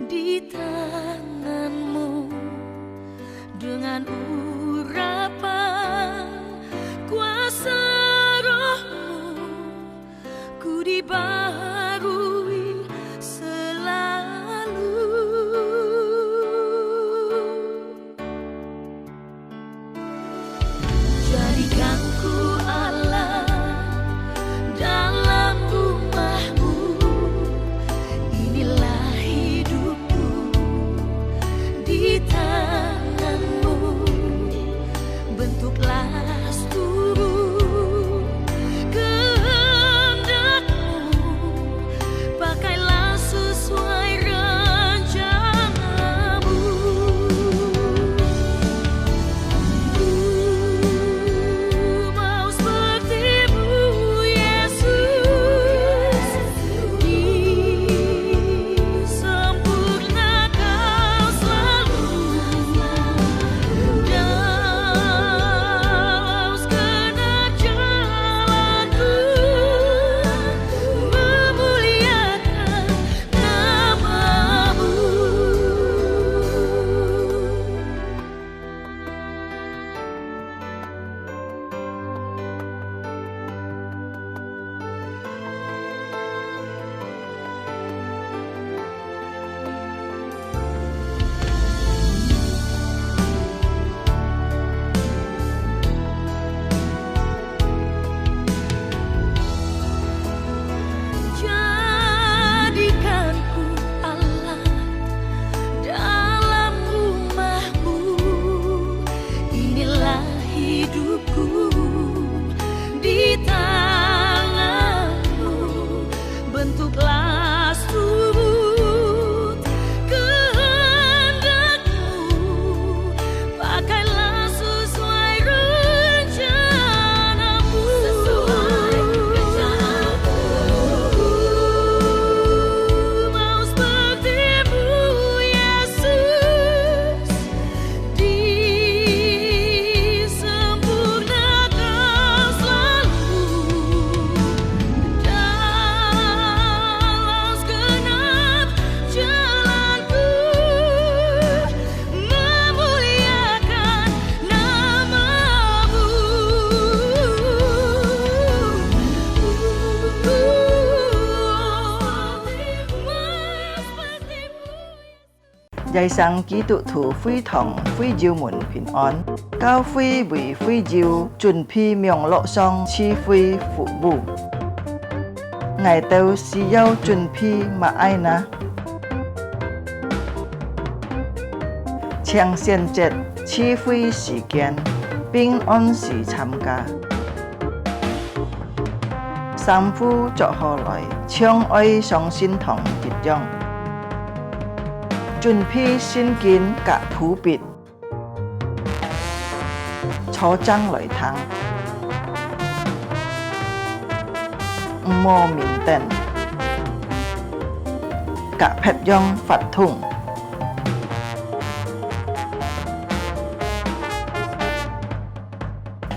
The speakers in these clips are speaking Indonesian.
di tanganmu dengan urapan kuasa rohmu ku dibaharui selalu. Jadikan ku Allah dalam rumahmu, inilah hidupku di tanganmu, bentuklah seluruh kehendakmu, pakailah sesuai rencanamu. Ku mau sepertimu Yesus, disempurnakan selalu dalam segenap jalanku, memuliakan namamu. Jadikan ku Allah dalam rumahmu, inilah hidupku di tanganmu, bentuklah seluruh kehendakmu, pakailah sesuai rencanamu. Ku mau sepertimu Yesus, disempurnakan selalu dalam segenap jalanku, memuliakan namamu. Dạy sang ký tụ thủ phi thòng phi diệu mùn bình an, cao phi vì phi diệu chuẩn phi miệng lộ song chi phi phụ bù. Ngài tâu si yêu chuẩn phi mà ai na. Chàng xiên chết chi phi時間, bình an時參加. Sam phu cho họ lại, chương ơi song xin thòng dịch dòng. Chuẩn phi xin kiến cả thủ biệt, cho trăng lợi thắng, mô mình tên, cả phép dòng phạt thùng.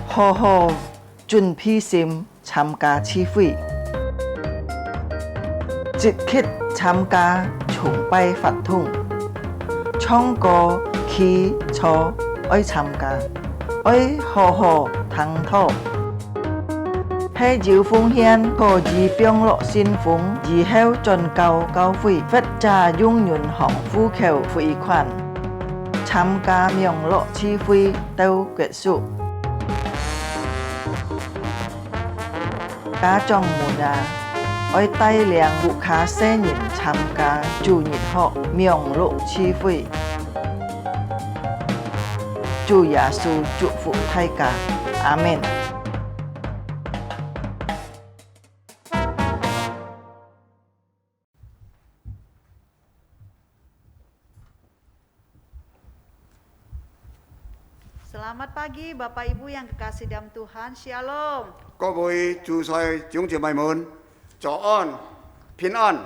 Hồ hồ chuẩn phi sim tham gia chi phi, dịch khít tham gia chung bay phạt thùng. Trong có khi cho ơi tham gia, ơi hồ hồ thắng thọ. Hay diệu phong hiên có gì biếng lộ xin phúng, gì heo tròn cao cao phi, phết trà dung nhuận hỏng phu khều phi khoản. Tham gia miệng lộ chi phi tâu kết束. Cá trong mùa đà, ôi tay liang vụ khá xe nhìn tham gia chủ nhật họ miệng lộ chi phi. Chủ Giêsu chúc phúc thay cả. Amen. Selamat pagi Bapak Ibu yang kekasih dalam Tuhan. Shalom. 各位主菜弟兄姐妹们，早安，平安。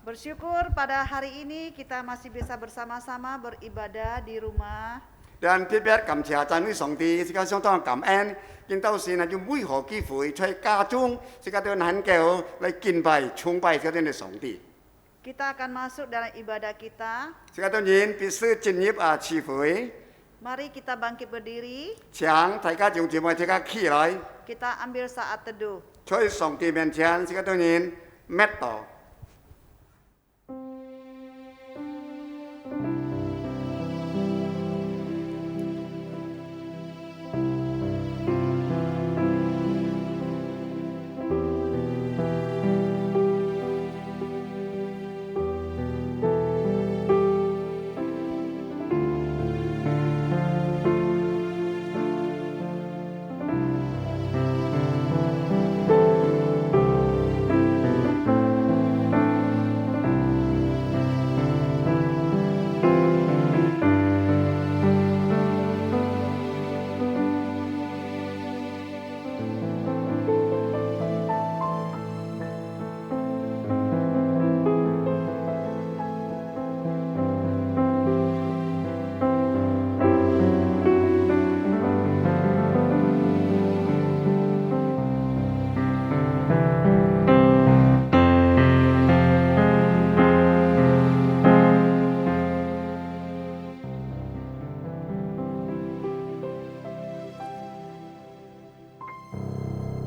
Bersyukur pada hari ini kita masih bisa bersama-sama beribadah di rumah. Dan 特別感謝讚美上帝，這個相當感恩，見到神係用每何機會在家中，這個都能夠來敬拜、崇拜這個的上帝。Kita akan masuk dalam ibadah kita. 時間當然必須進入慈會， Mari kita bangkit berdiri. 請大家用姊妹大家起來， Kita ambil saat teduh. 在上帝面前，時間當然滅道。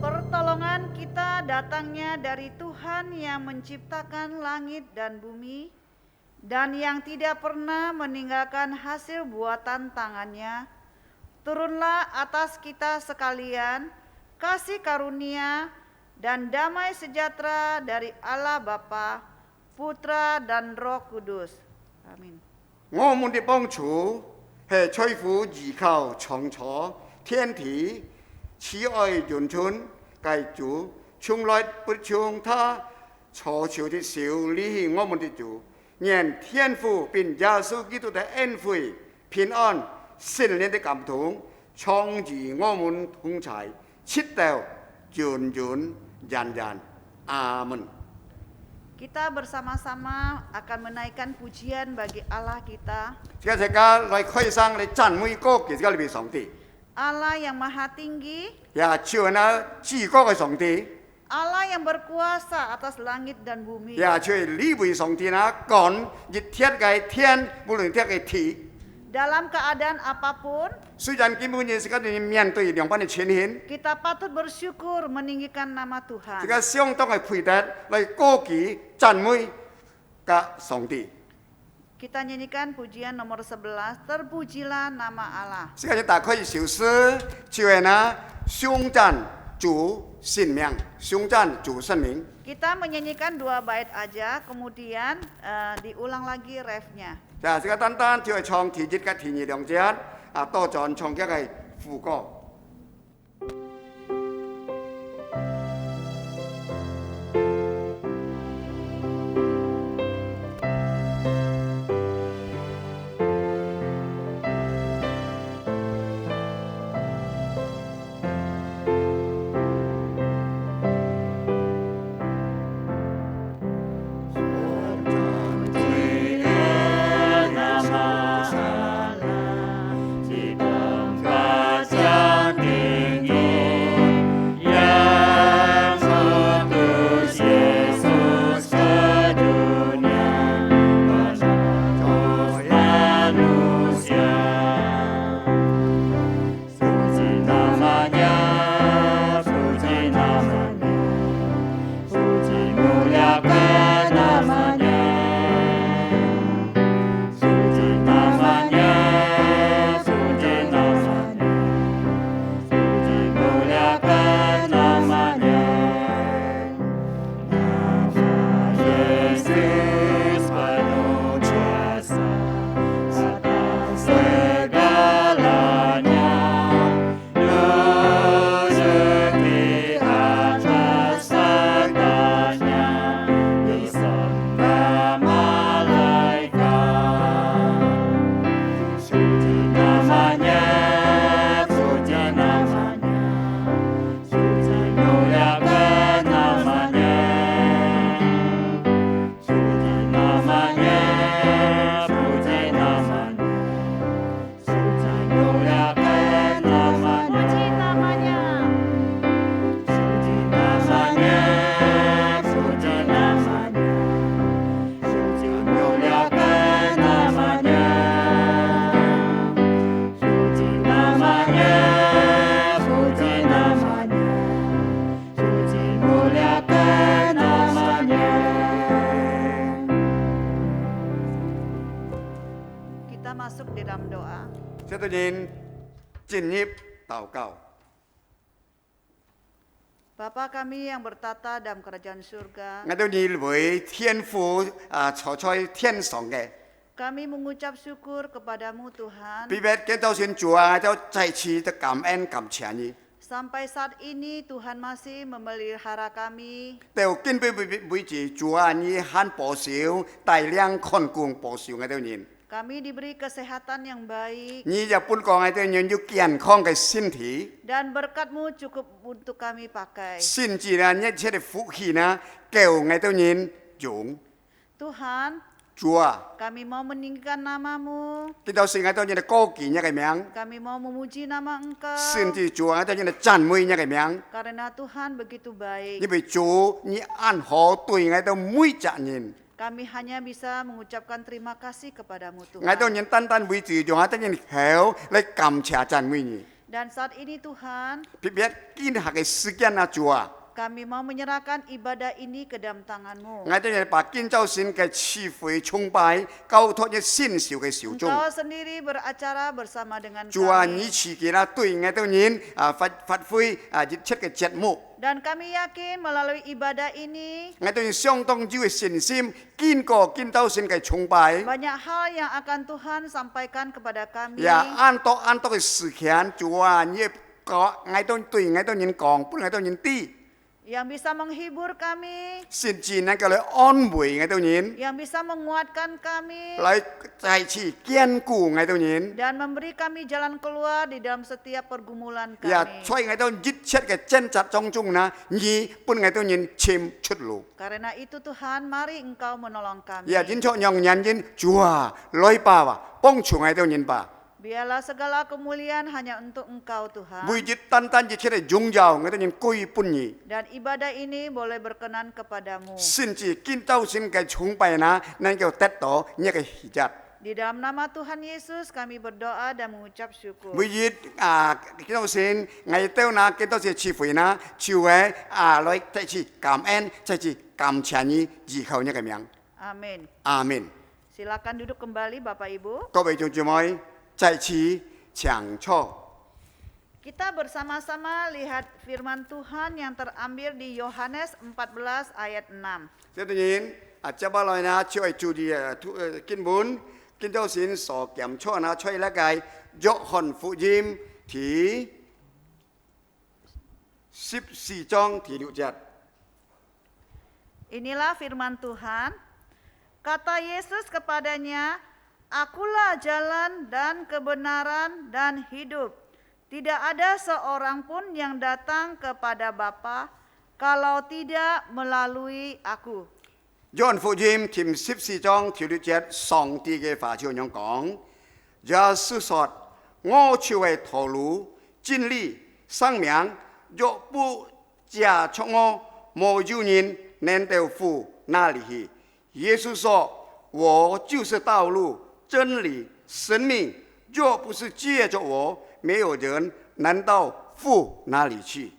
Pertolongan kita datangnya dari Tuhan yang menciptakan langit dan bumi dan yang tidak pernah meninggalkan hasil buatan tangannya. Turunlah atas kita sekalian kasih karunia dan damai sejahtera dari Allah Bapa, Putra dan Roh Kudus. Amin. 我們的幫助係吹乎依靠創造天地，慈愛潤春，繼主從來不從他所求的少離我們的主，願天父並耶穌基督的恩惠、平安、聖靈的感動，創與我們同在，直到永永遠遠。阿門。 Kita bersama-sama akan menaikkan pujian bagi Allah kita, 而家大家來開聲嚟讚美歌嘅，而家裏邊上帝， Allah yang maha tinggi, 也超人啊至高嘅上帝， Allah yang berkuasa atas langit dan bumi. 也超呢位上帝啊，趕熱天嘅天，無論天嘅地。 Dalam keadaan apapun, 雖然基本嘅時間你面對兩班嘅情形， kita patut bersyukur meninggikan nama 而 Tuhan. 家相當嘅配得嚟歌記讚美嘅上帝。 Kita nyanyikan pujian nomor 11, terpujilah nama Allah. 而家就打開小詩，就係呢相讚主聖名，相讚主聖名。 Kita menyanyikan 2 bait aja, kemudian diulang lagi refnya. 就係單單就係唱第一嘅第二兩節，多轉唱一個副歌。 Di bangsa masuk di dalam doa. 这都人进入祷告。 Bapa kami yang bertata dalam kerajaan surga, 我都认为天父坐在天上嘅， kami mengucap syukur kepadamu Tuhan. 比别见到先主啊，就再次的感恩感謝你。 Sampai saat ini Tuhan masih memelihara kami. 就根本每次主啊，你很保守、帶領看顧保守我都人， Kami diberi kesehatan yang baik 你就本講我都人有健康嘅身體， dan berkat-Mu cukup untuk kami pakai. 甚至呢一切嘅福氣呢，叫我都人用。 Tuhan, 主啊， kami mau meninggikan nama-Mu. 見到時我都人嘅高見一個名， Kami mau memuji nama Engkau 甚至主啊，我都人嘅讚美一個名， karena Tuhan begitu baik. 因為主你按好對我都每一人。 Kami hanya bisa mengucapkan terima kasih kepadamu 我都 Tuhan. 人單單為住，仲我都人好來感謝讚美你。 Dan saat ini Tuhan, 別別今下嘅時間啊，主啊， kami mau menyerahkan ibadah ini ke dalam tangan-Mu. 我都人把建造神嘅慈悔崇拜交託喺先少嘅小眾。 Engkau sendiri beracara bersama dengan 主啊， kami. 你自己啦對我都人發揮一切嘅節目， Dan kami yakin melalui ibadah ini 我都人相當之嘅信心，經過建造神嘅崇拜， banyak hal yang akan Tuhan sampaikan kepada kami 也按多嘅時間，主啊，你講我都對我都人講，不我都人啲， yang bisa menghibur kami, 甚至能夠來安慰我都人。 yang bisa menguatkan kami 來再次堅固我哋人， dan memberi kami jalan keluar di dalam setiap pergumulan 也 kami. 在我哋一切嘅掙扎當中呢，以幫我哋人尋出路， Karena itu Tuhan, mari Engkau menolong kami. 也認出讓人人主啊，來吧，幫助我哋人吧， Biarlah segala kemuliaan hanya untuk Engkau Tuhan. 每日單單一切嘅榮耀我哋人歸本你， Dan ibadah ini boleh berkenan kepadamu. 甚至見到神嘅崇拜呢，能夠得到一個喜悅。 Di dalam nama Tuhan Yesus kami berdoa dan mengucap syukur. 每日見到神，我哋呢見到神慈悲呢，就係來再次感恩，再次感謝你，以後一個名， Amin. 阿門。 Silakan duduk kembali Bapak Ibu. 各位弟兄姊妹，再次講錯。 Kita bersama-sama lihat firman Tuhan yang terambil di Yohanes 14 ayat 6. 這當然接下來呢，就係注意經文，見到神所檢錯呢，出嚟嘅約翰福音第14章第6節。 Inilah firman Tuhan. Kata Yesus kepadanya, Akulah jalan dan kebenaran dan hidup. Tidak ada seorang pun yang datang kepada Bapa kalau tidak melalui aku. 約翰福音第14章第6節，上帝嘅話就咁樣講：耶穌說：我就是道路、真理、生命，若不藉著我，沒有人能到父那裡去。耶穌說：我就是道路、真理、生命，若不是藉著我，沒有人能到父那裡去。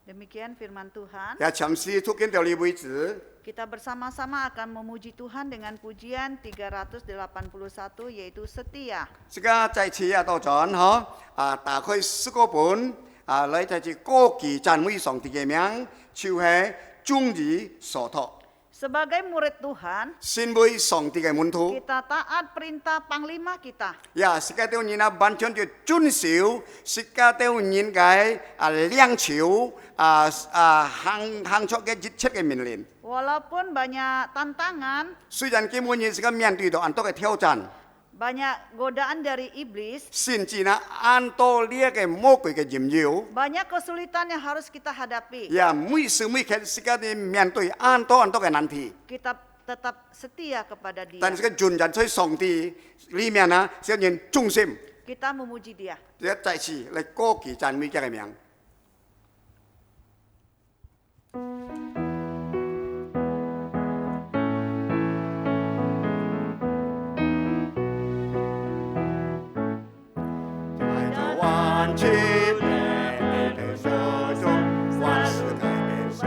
Demikian firman Tuhan. 也嘗試讀經到呢為止。 Kita bersama-sama akan memuji Tuhan dengan pujian 381 yaitu setia. 而家再次到陣嗬，打開詩歌本，嚟再次歌記讚美上帝嘅名，就係忠義所託， Sebagai murid Tuhan, 身為上帝嘅門徒， kita taat perintah panglima kita. 也是家到人啊完全嘅遵守，是家到人嘅領袖行出嘅一切嘅命令。 Walaupun banyak tantangan, 雖然基本人是個面對到很多嘅挑戰， banyak godaan dari iblis, 甚至呢很多呢個魔鬼嘅引誘。 banyak kesulitan yang harus kita hadapi. 也每時每刻是家啲面對很多嘅難題。 Kita tetap setia kepada Dia. 但是個盡人在上帝裏面呢，是人忠心， Kita memuji Dia. 一再次嚟歌記讚美這個名。萬千年的手中，萬事改變神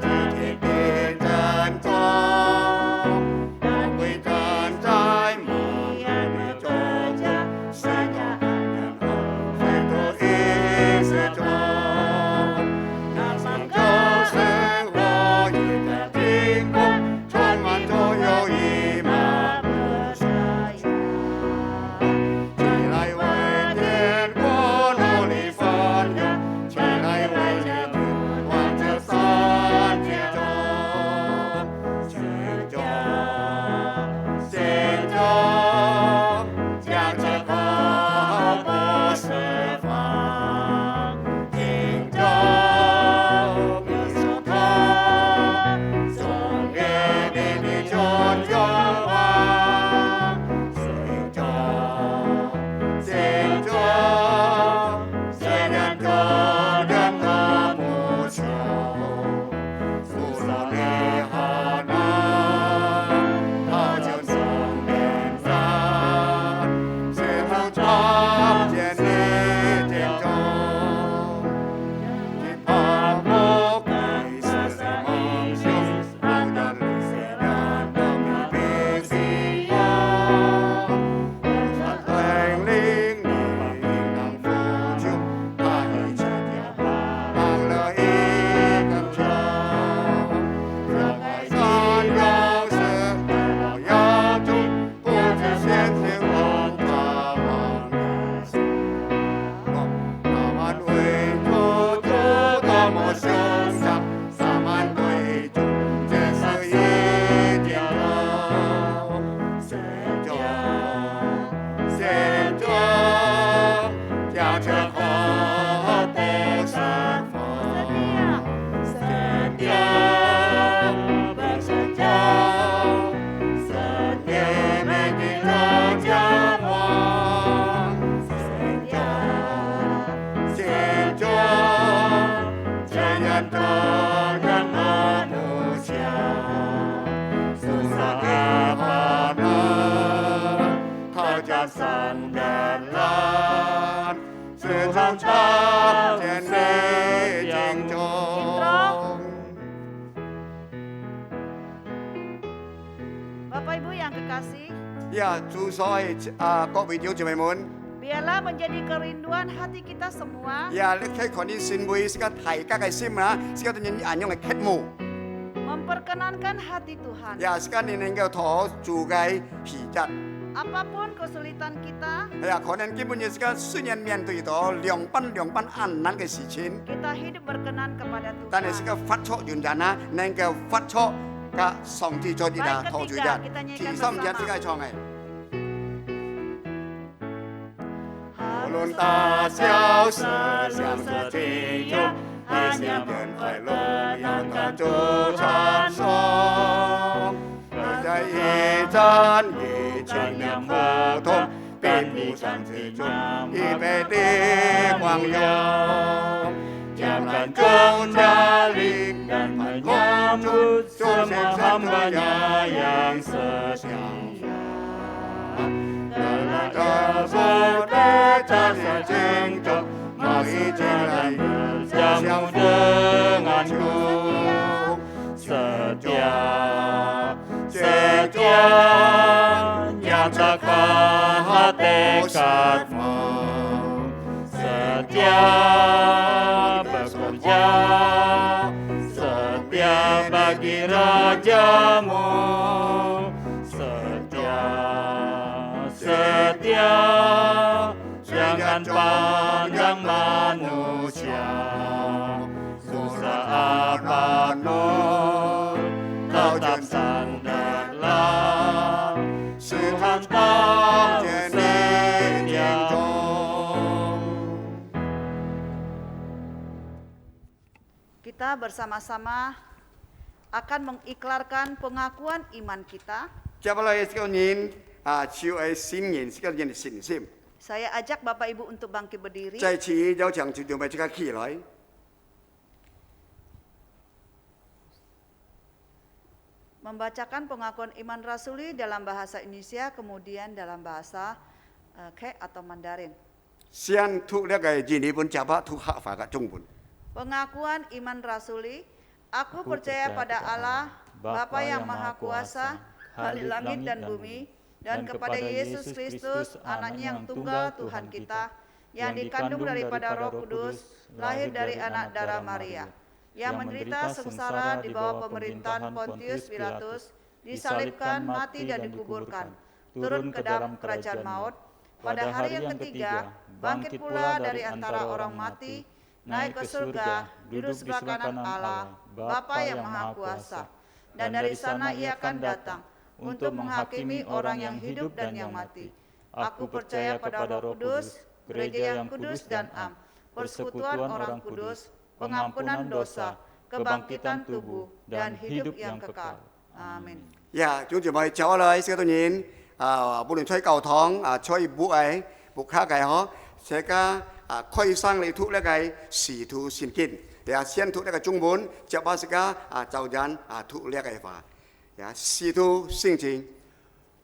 的天變真空，光輝站在萬人的中。tetap sandarlah sejuta jenjang. Bapak Ibu yang kekasih, Ya, chú soi các vị弟兄姐妹们， biarlah menjadi kerinduan hati kita semua 呀，你睇看啲善會，是個大家嘅心啊，是個人眼中嘅渴慕， memperkenankan hati Tuhan. 呀，是個人能夠托住嘅皮質， Apapun kesulitan kita, 呀，可能基本也是個雖然面對到兩班困難嘅事情， kita hidup berkenan kepada 但係是 Tuhan. 個發出原人啊，能夠發出個上帝做啲啊，托住嘅，提心嘅是個創嘅。 無論大小事，相思情憂，一心便快樂，讓它做傳說。在一盞一盞亮河通，遍布山之中，一杯的光榮。將來眾家靈感盼望主，眾先生的樣色相我的家乡郑州，我一直来相互dengan ku setia nyatakan tekadmu, setia bekerja, setia bagi rajamu, setia jangan pandang manusia, susah apapun tetap sandarlah Tuhan tak setia. Kita bersama-sama akan mengiklarkan pengakuan iman kita. Saya ajak Bapak Ibu untuk bangkit berdiri. Membacakan pengakuan iman rasuli dalam bahasa Indonesia, kemudian dalam bahasa Khek atau Mandarin. Pengakuan iman rasuli. Aku percaya pada Allah, Bapa yang Maha Kuasa, Khalik langit dan bumi, dan kepada Yesus Kristus, Anaknya yang tunggal Tuhan kita, yang dikandung daripada Roh Kudus, lahir dari anak darah Maria, yang menderita sengsara di bawah pemerintahan Pontius Pilatus, disalibkan, mati dan dikuburkan, turun ke dalam kerajaan maut, pada hari yang ketiga, bangkit pula dari antara orang mati, naik ke surga, duduk sebelah kanan Allah, Bapa yang Maha Kuasa, dan dari sana Ia akan datang untuk menghakimi orang yang hidup dan yang mati. Aku percaya pada Roh Kudus, gereja yang kudus dan am, persekutuan orang kudus, pengampunan dosa, kebangkitan tubuh, dan hidup yang kekal. Amin. Dạ, Chúa chị mời cháu lời sẽ tôi nhìn bố luận chơi cầu thóng chơi bố ấy bố khác cái họ sẽ có khơi sang lấy thuốc lấy cái xỉ thu xin kinh để xem thuốc lấy cái trung bốn cho bác sĩ cả cháu dán thuốc lấy cái phá xỉ thu xin chính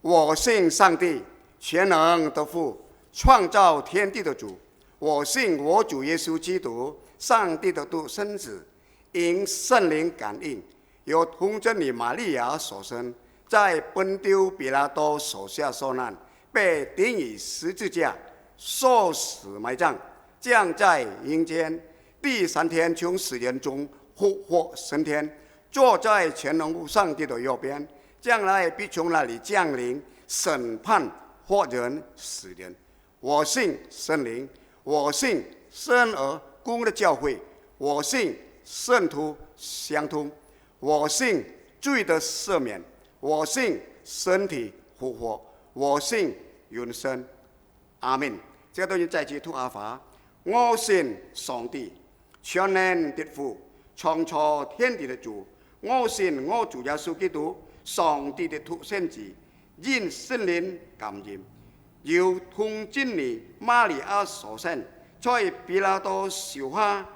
我信上帝全能的父创造天地的主我信我主耶稣基督上帝的独生子因圣灵感应由童贞女玛利亚所生在本丢比拉多手下受难被钉于十字架受死埋葬降在阴间第三天从死人中复活升天坐在全能父上帝的右边将来必从那里降临审判活人死人我信圣灵我信生而公的教会我信圣徒相通我信罪的赦免我信身体复活我信永生阿门这个都是在基督阿法我信上帝全能的父创造天地的主我信我主耶稣基督上帝的独生子因圣灵感应由童贞女玛利亚所生在比拉多受下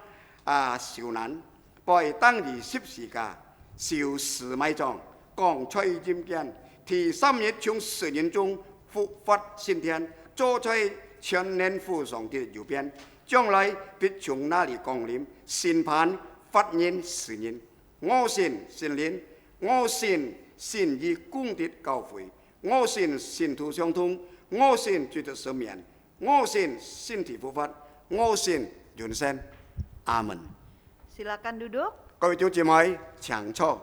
受難被當於十字架受死埋葬降在陰間第三日從死人中发今天，坐在全年父上帝的右边，将来必从那里降临，审判法人世人。我信圣灵，我信信义公的教会，我信信徒相通，我信罪的赦免，我信身体复活，我信永生。阿门。 Silakan duduk. 各位弟兄姐妹，请坐。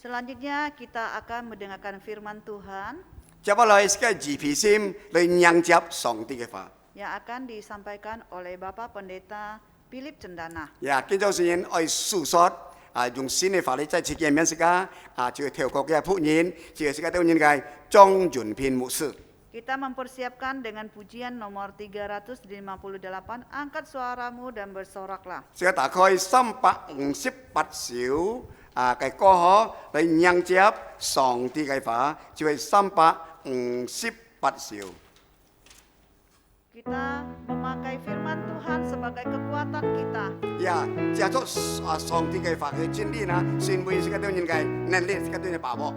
Selanjutnya kita akan mendengarkan firman Tuhan 接下來是個二皮心嚟迎接上帝嘅話。 yang akan disampaikan oleh Bapak Pendeta Philip Cendana. 呀，建造先愛述說用新嘅法律在設計面時間就調國嘅僕人，就是個對人嘅莊潤平牧師。 Kita mempersiapkan dengan pujian nomor 358, angkat suaramu dan bersoraklah. 這個大概358首嘅歌可嚟迎接上帝嘅話，就係358首。 Kita memakai firman Tuhan sebagai kekuatan kita. 呀，借咗上帝嘅話嘅真理啦，先會是個對人嘅能力，是個對人把握。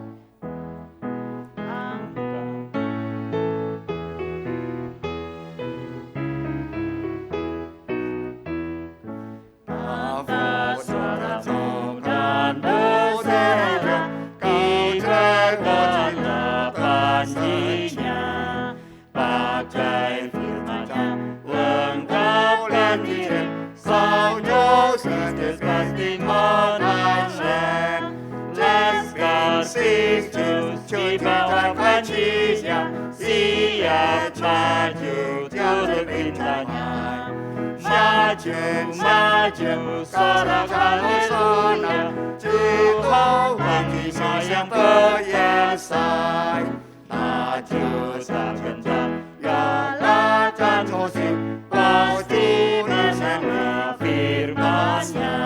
maju sorakan sana, Tuhan kita yang berdasar. Maju tak gentar, galakkan tosin, pasti bersama firman-Nya.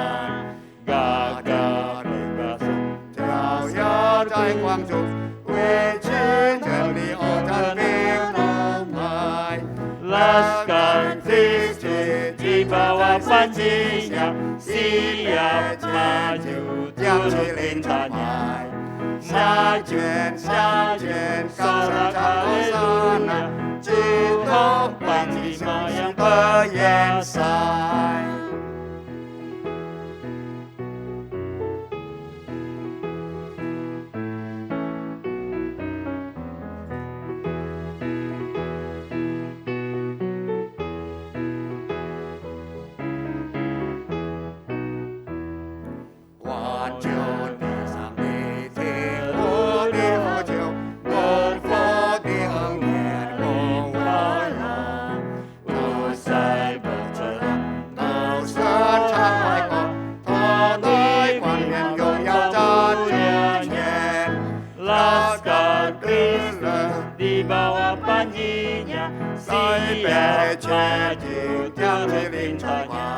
Gagah bergasung, 照耀在光中，为真真理而战明梦迈。 Laskar Kristi di bawah panjinya, siap maju turut lintanya. Sajen, sajen, sorakan sana, Tuhan panglima yang berdasar. di bawah panjinya, siap maju turut lintanya.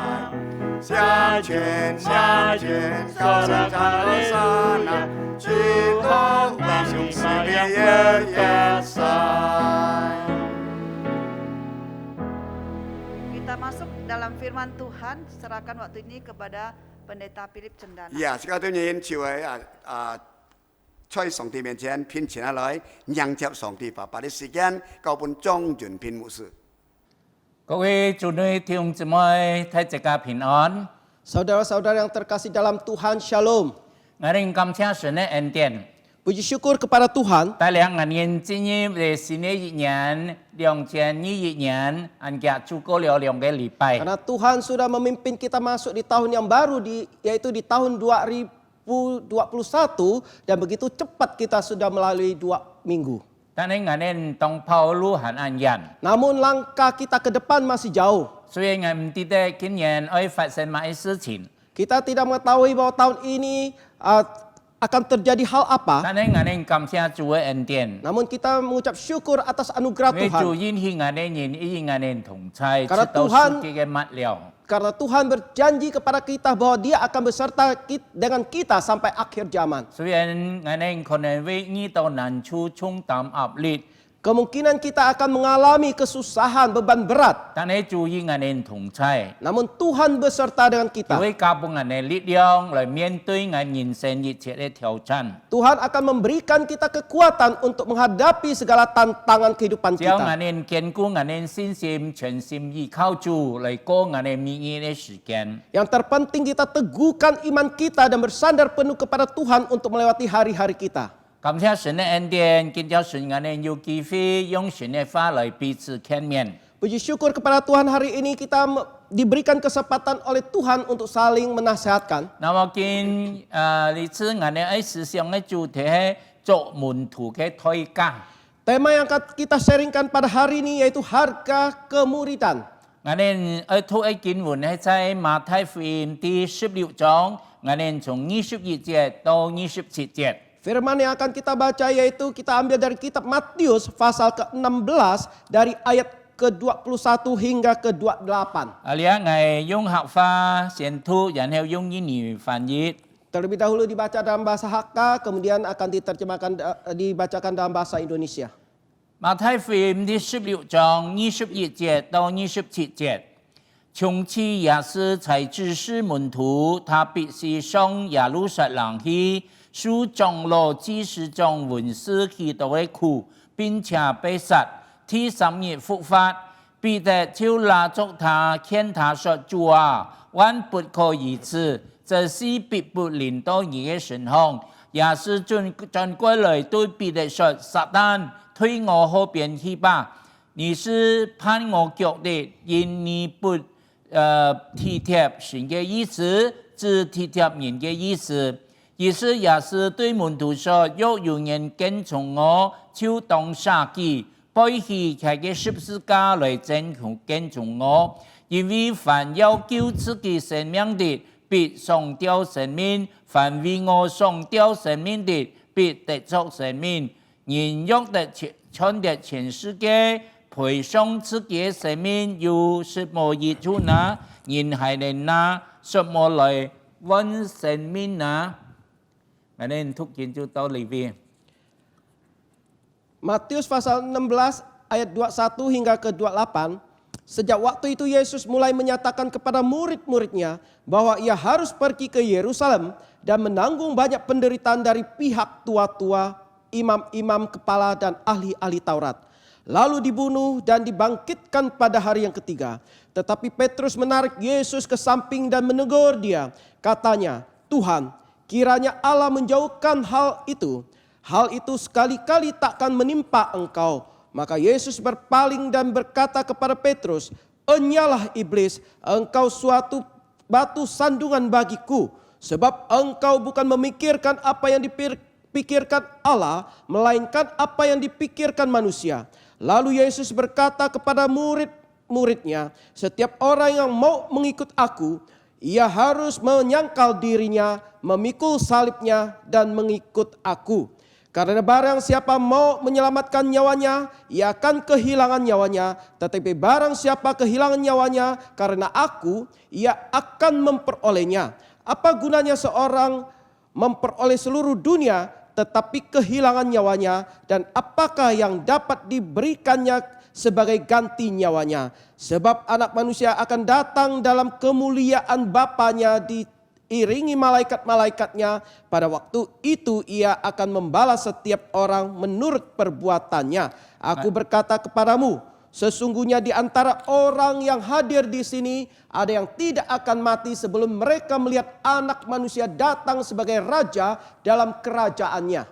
下卷下卷，sorakan sana, Tuhan panglima yang berdasar. Kita masuk dalam firman Tuhan, serahkan waktu ini kepada Pendeta Philip Cendana. 呀，這個對人就係在上帝面前拼起來，迎接上帝爸爸的時間，交本莊潤平牧師。 各位主內弟兄姊妹，大家平安。 Saudara-saudara yang terkasih dalam Tuhan, Shalom. Ngaring kamsia sene entian. Puji syukur kepada Tuhan. Ta liang nganin cinyi le sine yinyan, liang cian yi yinyan, ankia cuko liang ke lipai. Karena Tuhan sudah memimpin kita masuk di tahun yang baru, yaitu di tahun 2021, dan begitu cepat kita sudah melalui 2 minggu. Ta nganin tong Paulu han anyan. Namun langkah kita ke depan masih jauh. Suy ngam tite kinyan oi phát sinh mãi sự情. Kita tidak mengetahui bahwa tahun ini akan terjadi hal apa. Ta nganin kamsia cuwe entian. Namun kita mengucap syukur atas anugerah Tuhan. Tuhan. Yin hi nganin yin i nganin thong chai. Karena Tuhan mat liao. Karena Tuhan berjanji kepada kita bahwa Dia akan beserta dengan kita sampai akhir zaman. 雖然我哋可能會遇到難處、重擔、壓力， Kemungkinan kita akan mengalami kesusahan, beban berat. 但係注意我哋同在， Namun Tuhan beserta dengan 就 kita. 會加幫我哋力量來面對我人生一切嘅挑戰。 Tuhan akan memberikan kita kekuatan untuk menghadapi segala tantangan kehidupan 只要我 kita. 哋堅固我哋信心，全心依靠主嚟過我哋每日嘅時間。 Yang terpenting kita teguhkan iman kita dan bersandar penuh kepada Tuhan untuk melewati hari-hari kita. 感謝神嘅恩典，見到神我哋有機會用神嘅話嚟彼此見面。 Puji syukur kepada Tuhan hari ini kita diberikan kesempatan oleh Tuhan untuk saling menasihatkan. 那麼見呢次我哋喺思想嘅主題係做門徒嘅推介。 Tema yang akan kita sharingkan pada hari ini yaitu harga kemuridan. 我哋讀嘅經文係在馬太福音第16章，我哋從21節到27節。 Firman yang akan kita baca yaitu kita ambil dari kitab Matius pasal ke-16 dari ayat ke-21 hingga ke-28. 阿里啊，我用客話先讀，然後用英語翻譯。 Terlebih dahulu dibaca dalam bahasa Hakka, kemudian akan dibacakan dalam bahasa Indonesia. 馬太福音第16章21節到27節，從此耶穌才指示門徒，他必須上耶路撒冷去，受長老、祭司長、文士許多的苦，並且被殺，第三日復活。彼得就拉着他，勸他說：主啊，萬不可如此，這事必不臨到你的身上。耶穌轉過來對彼得說：撒旦，退我後邊去吧！你是絆我腳的，因你不體貼神嘅意思，只體貼人嘅意思。於是耶穌對門徒說：若有人跟從我，就當捨己，背起他嘅十字架來跟從我。因為凡要救自己生命的，必喪掉生命；凡為我喪掉生命的，必得着生命。人若得穿得全世界，賠上自己的生命，有什麼益處呢？人還能拿什麼來換生命呢？我哋讀經就到呢邊。 Matius pasal 16 ayat 21 hingga ke-28. Sejak waktu itu Yesus mulai menyatakan kepada murid-muridnya bahwa ia harus pergi ke Yerusalem dan menanggung banyak penderitaan dari pihak tua-tua, imam-imam kepala dan ahli-ahli Taurat. Lalu dibunuh dan dibangkitkan pada hari yang ketiga. Tetapi Petrus menarik Yesus ke samping dan menegur dia. Katanya, Tuhan, kiranya Allah menjauhkan hal itu. Hal itu sekali-kali takkan menimpa engkau. Maka Yesus berpaling dan berkata kepada Petrus, enyalah iblis, engkau suatu batu sandungan bagiku. Sebab engkau bukan memikirkan apa yang dipikirkan Allah, melainkan apa yang dipikirkan manusia. Lalu Yesus berkata kepada murid-muridnya, setiap orang yang mau mengikut aku, ia harus menyangkal dirinya, memikul salibnya dan mengikut aku. Karena barang siapa mau menyelamatkan nyawanya, ia akan kehilangan nyawanya. Tetapi barang siapa kehilangan nyawanya karena aku, ia akan memperolehnya. Apa gunanya seorang memperoleh seluruh dunia tetapi kehilangan nyawanya? Dan apakah yang dapat diberikannya sebagai ganti nyawanya? Sebab anak manusia akan datang dalam kemuliaan Bapanya diiringi malaikat-malaikatnya. Pada waktu itu ia akan membalas setiap orang menurut perbuatannya. Aku berkata kepadamu, sesungguhnya di antara orang yang hadir di sini ada yang tidak akan mati sebelum mereka melihat anak manusia datang sebagai raja dalam kerajaannya.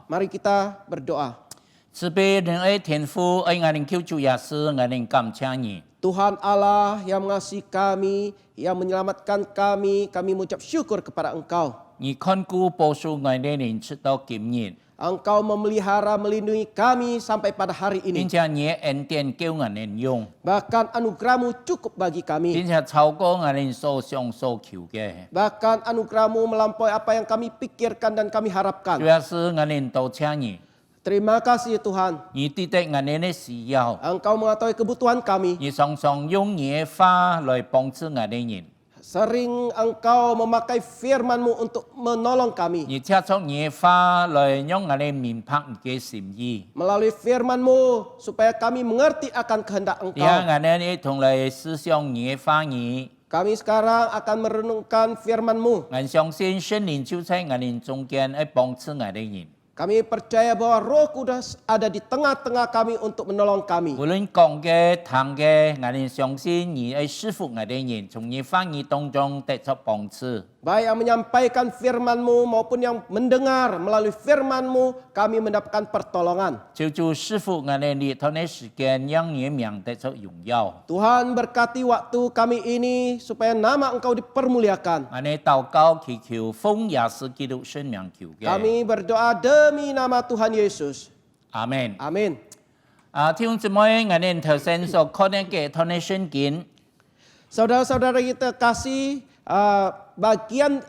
Mari kita berdoa. 慈悲仁愛天父，愛我哋求主耶穌，我哋感謝你。 Tuhan Allah yang mengasihi kami, yang menyelamatkan kami mengucap syukur kepada Engkau. 你看顧保守我哋人直到今日， Engkau memelihara, melindungi kami sampai pada hari 並 ini. 且你嘅恩典叫我哋用， Bahkan anugerahmu cukup bagi 並 kami. 且超過我哋所想所求嘅。 Bahkan anugerahmu melampaui apa yang kami pikirkan dan kami 主 harapkan. 耶穌，我哋多謝你， Terima kasih Tuhan. 你知道我哋嘅需要， Engkau mengetahui kebutuhan kami. 你常常用你嘅話來幫助我哋人。Sering Engkau memakai firman-Mu untuk menolong kami. 而且從你的話來讓我哋明白你嘅心意。 Melalui firman-Mu supaya kami mengerti akan kehendak 而 Engkau. 家我哋一同嚟思想你嘅話語， Kami sekarang akan merenungkan firman-Mu. 我相信聖靈就在我哋中間嚟幫助我哋人。 Kami percaya bahwa Roh Kudus ada di tengah-tengah kami untuk menolong kami. 無論講嘅、談嘅，我哋相信你係師傅我哋人，從你話語當中得到幫助。 Baik yang menyampaikan firman-Mu maupun yang mendengar melalui firman-Mu, kami mendapatkan pertolongan. 求主師傅我哋呢段嘅時間，讓你嘅名得到榮耀。 Tuhan berkati waktu kami ini supaya nama Engkau dipermuliakan. 我哋禱告祈求奉耶穌基督聖名求嘅。 Kami berdoa demi nama Tuhan Yesus. 阿門。 Amin. 弟兄姊妹，我哋頭先所看嘅段嘅聖經。 Saudara-saudara kita kasih bagian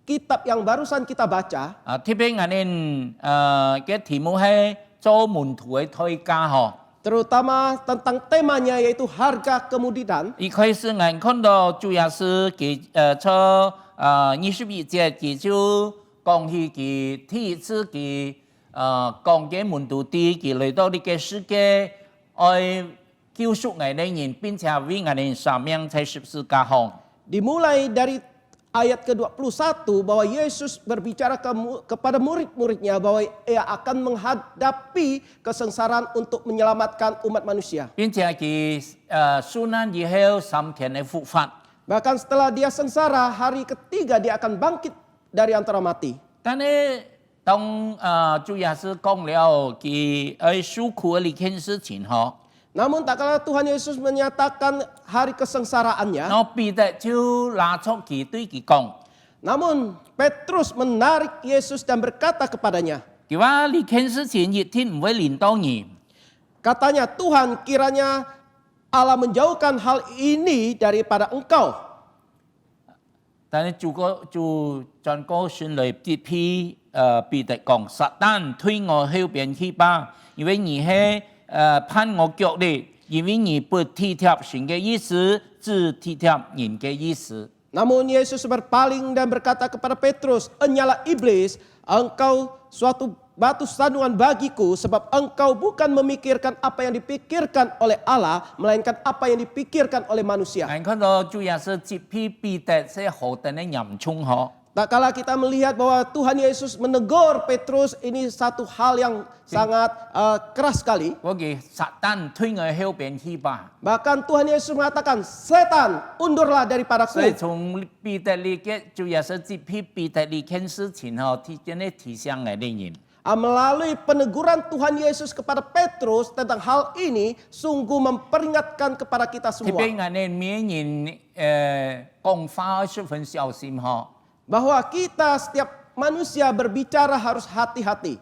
kitab yang barusan kita baca. 特別我哋嘅題目係做門徒嘅推家嗬。 Terutama tentang temanya yaitu harga kemudian. 一開始我看到主耶穌佢從21節佢就講起佢第一次佢講嘅門徒啲佢嚟到呢個世界愛救贖我哋人，並且為我哋捨命在十字架上。 Dimulai dari ayat ke-21 bahwa Yesus berbicara kepada murid-muridnya bahwa ia akan menghadapi kesengsaraan untuk menyelamatkan umat manusia. 並且佢受難以後3天嘅復活。 Bahkan setelah dia sengsara, hari ketiga dia akan bangkit dari antara mati. 但係當主耶穌講了佢喺受苦嘅呢件事情嗬。 Namun tak kala Tuhan Yesus menyatakan hari kesengsaraannya, 我彼得就拿出佢對佢講， namun Petrus menarik Yesus dan berkata kepadanya, 佢話呢件事情一天唔會臨到你。 katanya Tuhan kiranya Allah menjauhkan hal ini daripada engkau. 但係就轉過神來接批彼得講，撒旦推我後邊去吧，因為你係攀我腳的，因為你不體貼神嘅意思，只體貼人嘅意思。 Namun Yesus berpaling dan berkata kepada Petrus, "Enyalah iblis, engkau suatu batu sandungan bagiku, sebab engkau bukan memikirkan apa yang dipikirkan oleh Allah, melainkan apa yang dipikirkan oleh manusia." 我看到主耶穌接批彼得係何等嘅嚴重嗬。 Tak kala kita melihat bahwa Tuhan Yesus menegur Petrus, ini satu hal yang sangat keras sekali. 我嘅撒旦推我後邊去吧。 Bahkan Tuhan Yesus mengatakan, "Setan, undurlah 所以 daripadaku." 從彼得呢個主耶穌接批彼得呢件事情嗬，真係提醒我哋人。 Melalui peneguran Tuhan Yesus kepada Petrus tentang hal ini, sungguh memperingatkan kepada kita 特 semua 別我哋每人講話十分小心嗬。 bahwa kita setiap manusia berbicara harus hati-hati.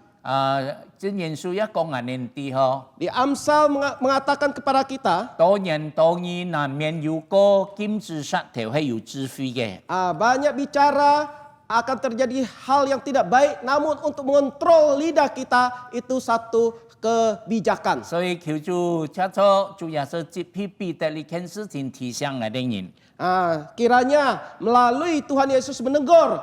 真言書一講我哋啲嗬， Di Amsal mengatakan kepada kita, 多人多義難免有個金子舌頭係有智慧嘅。 banyak bicara akan terjadi hal yang tidak baik, namun untuk mengontrol lidah kita itu satu kebijakan. 所以求主清楚主耶穌接批彼得呢件事情提醒我哋人。 Kiranya melalui Tuhan Yesus menegur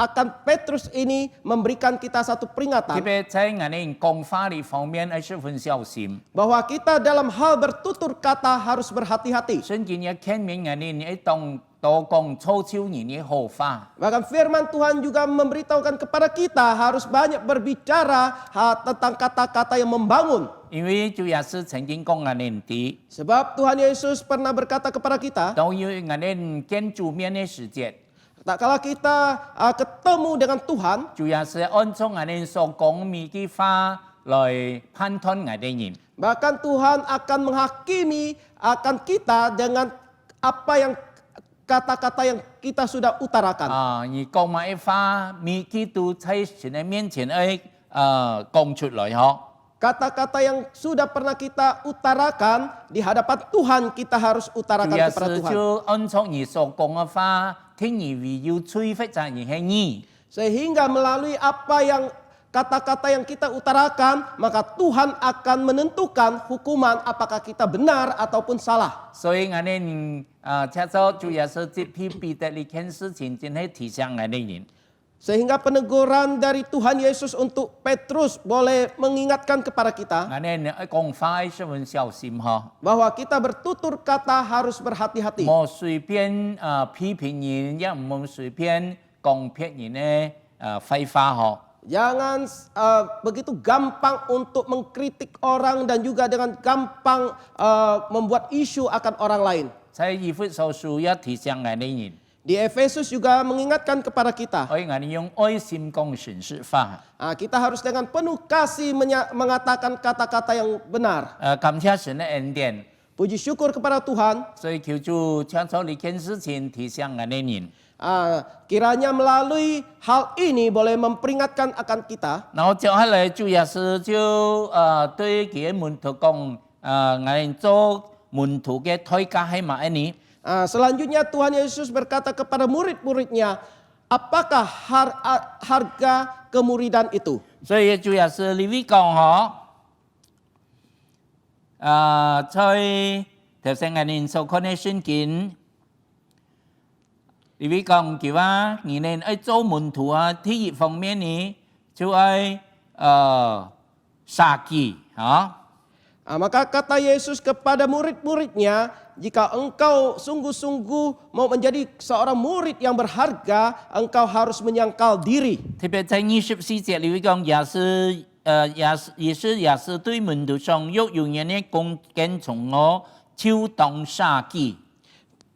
akan Petrus ini memberikan kita satu 特 peringatan 別在我哋講話呢方面係十分小心。 bahwa kita dalam hal bertutur kata harus berhati-hati. 聖經也勸勉我哋一當多講粗超人嘅好話。 Bahkan firman Tuhan juga memberitahukan kepada kita harus banyak berbicara tentang kata-kata yang membangun. 因為主耶穌曾經講我哋啲， Sebab Tuhan Yesus pernah berkata kepada kita, 當要我哋見主面嘅時節， tak kala kita ketemu dengan Tuhan, 主耶穌按照我哋所講嘅句話來判斷我哋人。 bahkan Tuhan akan menghakimi akan kita dengan apa yang kata-kata yang kita sudah utarakan. 而講埋嘅話，未基督喺神嘅面前去講出來嗬。 Kata-kata yang sudah pernah kita utarakan di hadapan Tuhan kita harus 主 utarakan 耶 kepada 穌 Tuhan. 就按照你所講嘅話，聽而為要催迫責任係你。 Sehingga melalui apa yang kata-kata yang kita utarakan, maka Tuhan akan menentukan hukuman apakah kita benar ataupun salah. 所以我哋切咗主耶穌接批彼得呢件事情，真係提醒我哋人。 Sehingga peneguran dari Tuhan Yesus untuk Petrus boleh mengingatkan kepada kita 我哋講話係很小心嗬， bahwa kita bertutur kata harus berhati-hati. 冇隨便批評人，也唔好隨便講別人嘅廢話嗬。 Jangan begitu gampang untuk mengkritik orang dan juga dengan gampang membuat isu akan orang lain. 在以弗所書也提醒我哋人， Di Efesus juga mengingatkan kepada kita. 我哋用愛心講誠實話。 Kita harus dengan penuh kasih mengatakan kata-kata yang benar. 感謝神嘅恩典， Puji syukur kepada Tuhan. 所以求主切咗呢件事情提醒我哋人。 Kiranya melalui hal ini boleh memperingatkan akan kita. 然後接下來主耶穌就對佢嘅門徒講，我哋做門徒嘅推介係乜嘢？ Selanjutnya Tuhan Yesus berkata kepada murid-muridnya, apakah harga kemuridan itu? 所以主耶穌呢位講嗬，在頭先我哋所看嘅聖經，呢位講佢話，你哋喺做門徒第一方面呢，就係殺己啊。 Maka kata Yesus kepada murid-muridnya, jika engkau sungguh-sungguh mau menjadi seorang murid yang berharga, engkau harus menyangkal diri. 特別在24節裏講，也是對門徒上有永遠嘅恭敬從我，就當殺己。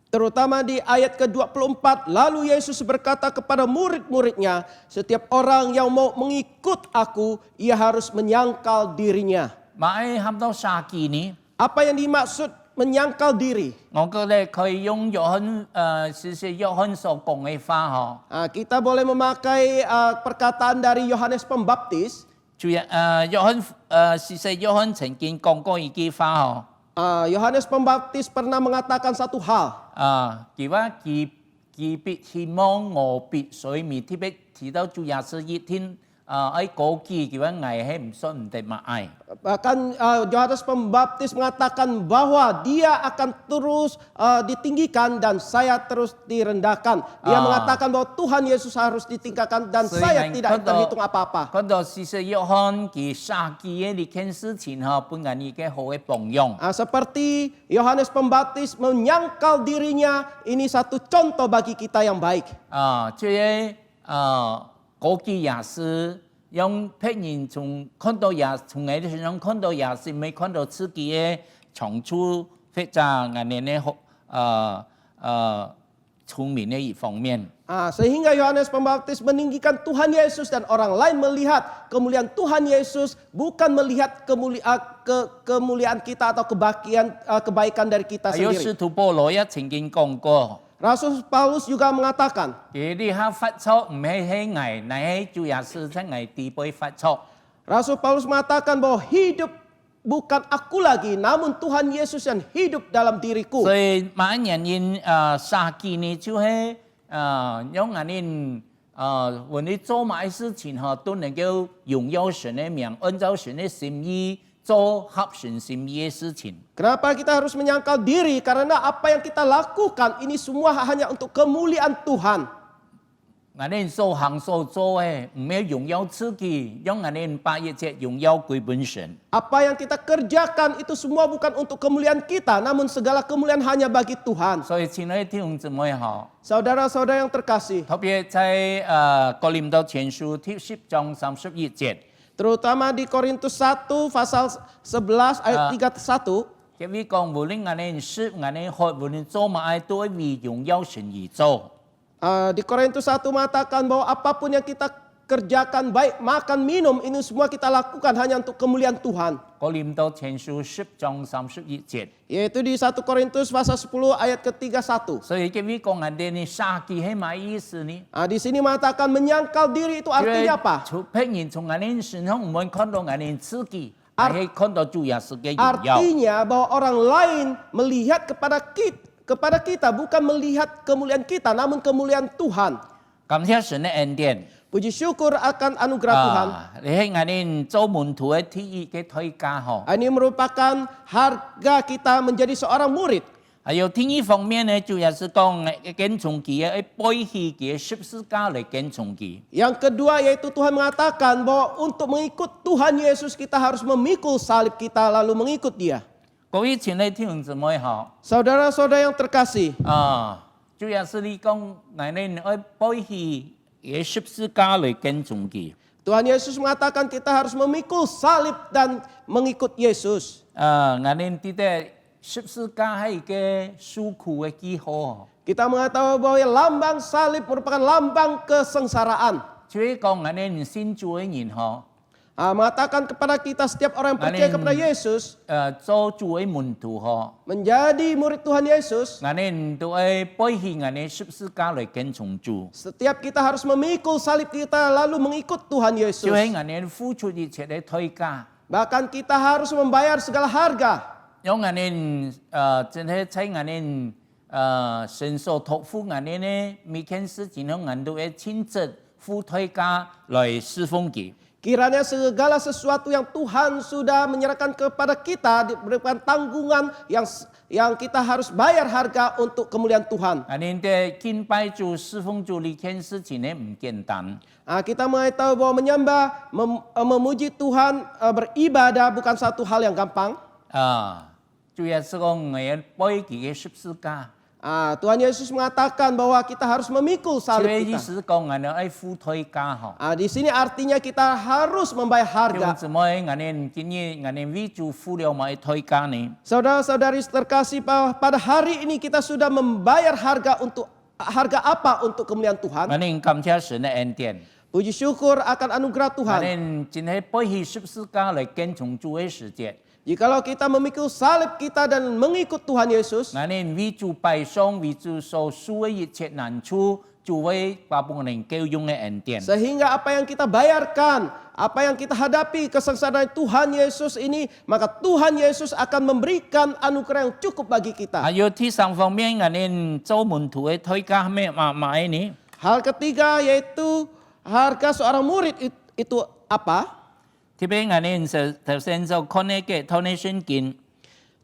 Terutama di ayat ke-24, lalu Yesus berkata kepada murid-muridnya, setiap orang yang mau mengikut aku, ia harus menyangkal dirinya. 買合到殺己呢？ Apa yang dimaksud menyangkal diri? 我覺得可以用約翰約翰所講嘅話嗬。 Kita boleh memakai perkataan dari Yohanes Pembaptis. 約翰曾經講過一句話嗬。 Yohanes Pembaptis pernah mengatakan satu hal. 佢話佢必希望我必水面特別提到主耶穌一天嗰句佢話危係唔信唔得嘛愛。 Bahkan Yohanes Pembaptis mengatakan bahwa dia akan terus ditinggikan dan saya terus direndahkan. Dia mengatakan bahwa Tuhan Yesus harus ditinggikan dan saya tidak terhitung apa-apa. 嗰度事實約翰佢殺己嘅呢件事情嗬，本人已經好嘅榜樣。 Seperti Yohanes Pembaptis menyangkal dirinya, ini satu contoh bagi kita yang baik. 即係嗰句也是。 用別人從看到也從我哋身上看到也是沒看到自己嘅長處，或者我哋聰明嘅一方面。 Sehingga Yohanes Pembaptis meninggikan Tuhan Yesus dan orang lain melihat kemuliaan Tuhan Yesus, bukan melihat kemuliaan kita atau kebaikan dari kita 有 sendiri. 使徒保羅也曾經講過。 Rasul Paulus juga mengatakan, 佢哋喺發錯唔係喺危，乃係主耶穌在危地背發錯。 Rasul Paulus mengatakan bahwa hidup bukan aku lagi, namun Tuhan Yesus yang hidup dalam diriku. 所以萬人因殺己呢，就係讓人哋我哋做埋事情都能夠榮耀神嘅名，按照神嘅心意做合神心意嘅事情。 Kenapa kita harus menyangkal diri? Karena apa yang kita lakukan ini semua hanya untuk kemuliaan Tuhan. 我哋所行所做嘅唔係榮耀自己，讓我哋把一切榮耀歸本神。 Apa yang kita kerjakan itu semua bukan untuk kemuliaan kita, namun segala kemuliaan hanya bagi Tuhan. 所以親愛的弟兄姊妹嗬， Saudara-saudara yang terkasih, 特別在哥林多前書第10章31節， terutama di Korintus 1 pasal 11 ayat 31, 佢會講無論我哋食我哋喝，無論做乜都係為榮耀神而做。 di Korintus 1 mengatakan bahwa apapun yang kita kerjakan, baik makan, minum, ini semua kita lakukan hanya untuk kemuliaan Tuhan. 哥林多前書10章31節， Yaitu di 1 Korintus pasal 10 ayat ke-31. 所以佢會講我哋呢殺己係乜意思呢？ Di sini mengatakan menyangkal diri itu artinya apa? 別人從我哋身上唔會看到我哋自己，係看到主耶穌嘅榮耀。 Artinya bahwa orang lain melihat kepada kita bukan melihat kemuliaan kita, namun kemuliaan Tuhan. 感謝神嘅恩典， Puji syukur akan anugerah Tuhan. 你喺我哋做門徒嘅第一嘅推介嗬。 Ini merupakan harga kita menjadi seorang murid. 還有第一方面呢，主要是講跟從佢嘅背棄佢十字架嚟跟從佢。 Yang kedua yaitu Tuhan mengatakan bahwa untuk mengikut Tuhan Yesus kita harus memikul salib kita lalu mengikut Dia. 各位親愛弟兄姊妹嗬， Saudara-saudara yang terkasih, 主要是你講我哋要背棄嘅十字架嚟跟從佢。 Tuhan Yesus mengatakan kita harus memikul salib dan mengikut Yesus. 我哋知道十字架係一個受苦嘅記號。 Kita mengetahui bahwa lambang salib merupakan lambang kesengsaraan. 所以講我哋信主嘅人嗬， Mengatakan kepada kita setiap orang yang percaya kepada Yesus, 做主嘅門徒嗬， menjadi murid Tuhan Yesus, 我哋都係背棄我哋十字架嚟跟從主。 setiap kita harus memikul salib kita lalu mengikut Tuhan 就 Yesus. 係我哋付出一切嘅推價。 Bahkan kita harus membayar segala harga. 因為我哋真係在我哋神所託付我哋呢，每件事情我哋都會親自付推價來侍奉佢。 Kiranya segala sesuatu yang Tuhan sudah menyerahkan kepada kita diberikan tanggungan yang kita harus bayar harga untuk kemuliaan Tuhan. 我哋嘅敬拜主、侍奉主呢件事情呢唔簡單。 Kita mengetahui bahwa menyembah, memuji Tuhan, beribadah bukan satu hal yang gampang. 主要是講我要背佢嘅十字架。 Tuhan Yesus mengatakan bahwa kita harus memikul 所 salib 以意 kita. 思講我哋要付推價嗬。 Di sini artinya kita harus membayar 弟兄 harga. 姊妹，我哋今日我哋為主付了買推價呢？ Saudara-saudari terkasih, pada hari ini kita sudah membayar harga untuk harga apa untuk kemuliaan 我 Tuhan? 哋感謝神嘅恩典。 Puji syukur akan anugerah 我 Tuhan. 哋真係背棄十字架嚟跟從主嘅世界。 Jikalau kita memikul salib kita dan mengikut Tuhan Yesus, 我哋為主擺上為主所受嘅一切難處，主為把我哋夠用嘅恩典。 sehingga apa yang kita bayarkan, apa yang kita hadapi kesengsaraan Tuhan Yesus ini, maka Tuhan Yesus akan memberikan anugerah yang cukup bagi kita. 還有第三方面，我哋做門徒嘅推價咩買呢？ Hal ketiga yaitu harga seorang murid itu apa? 特別我哋頭先就看呢嘅透呢聖經，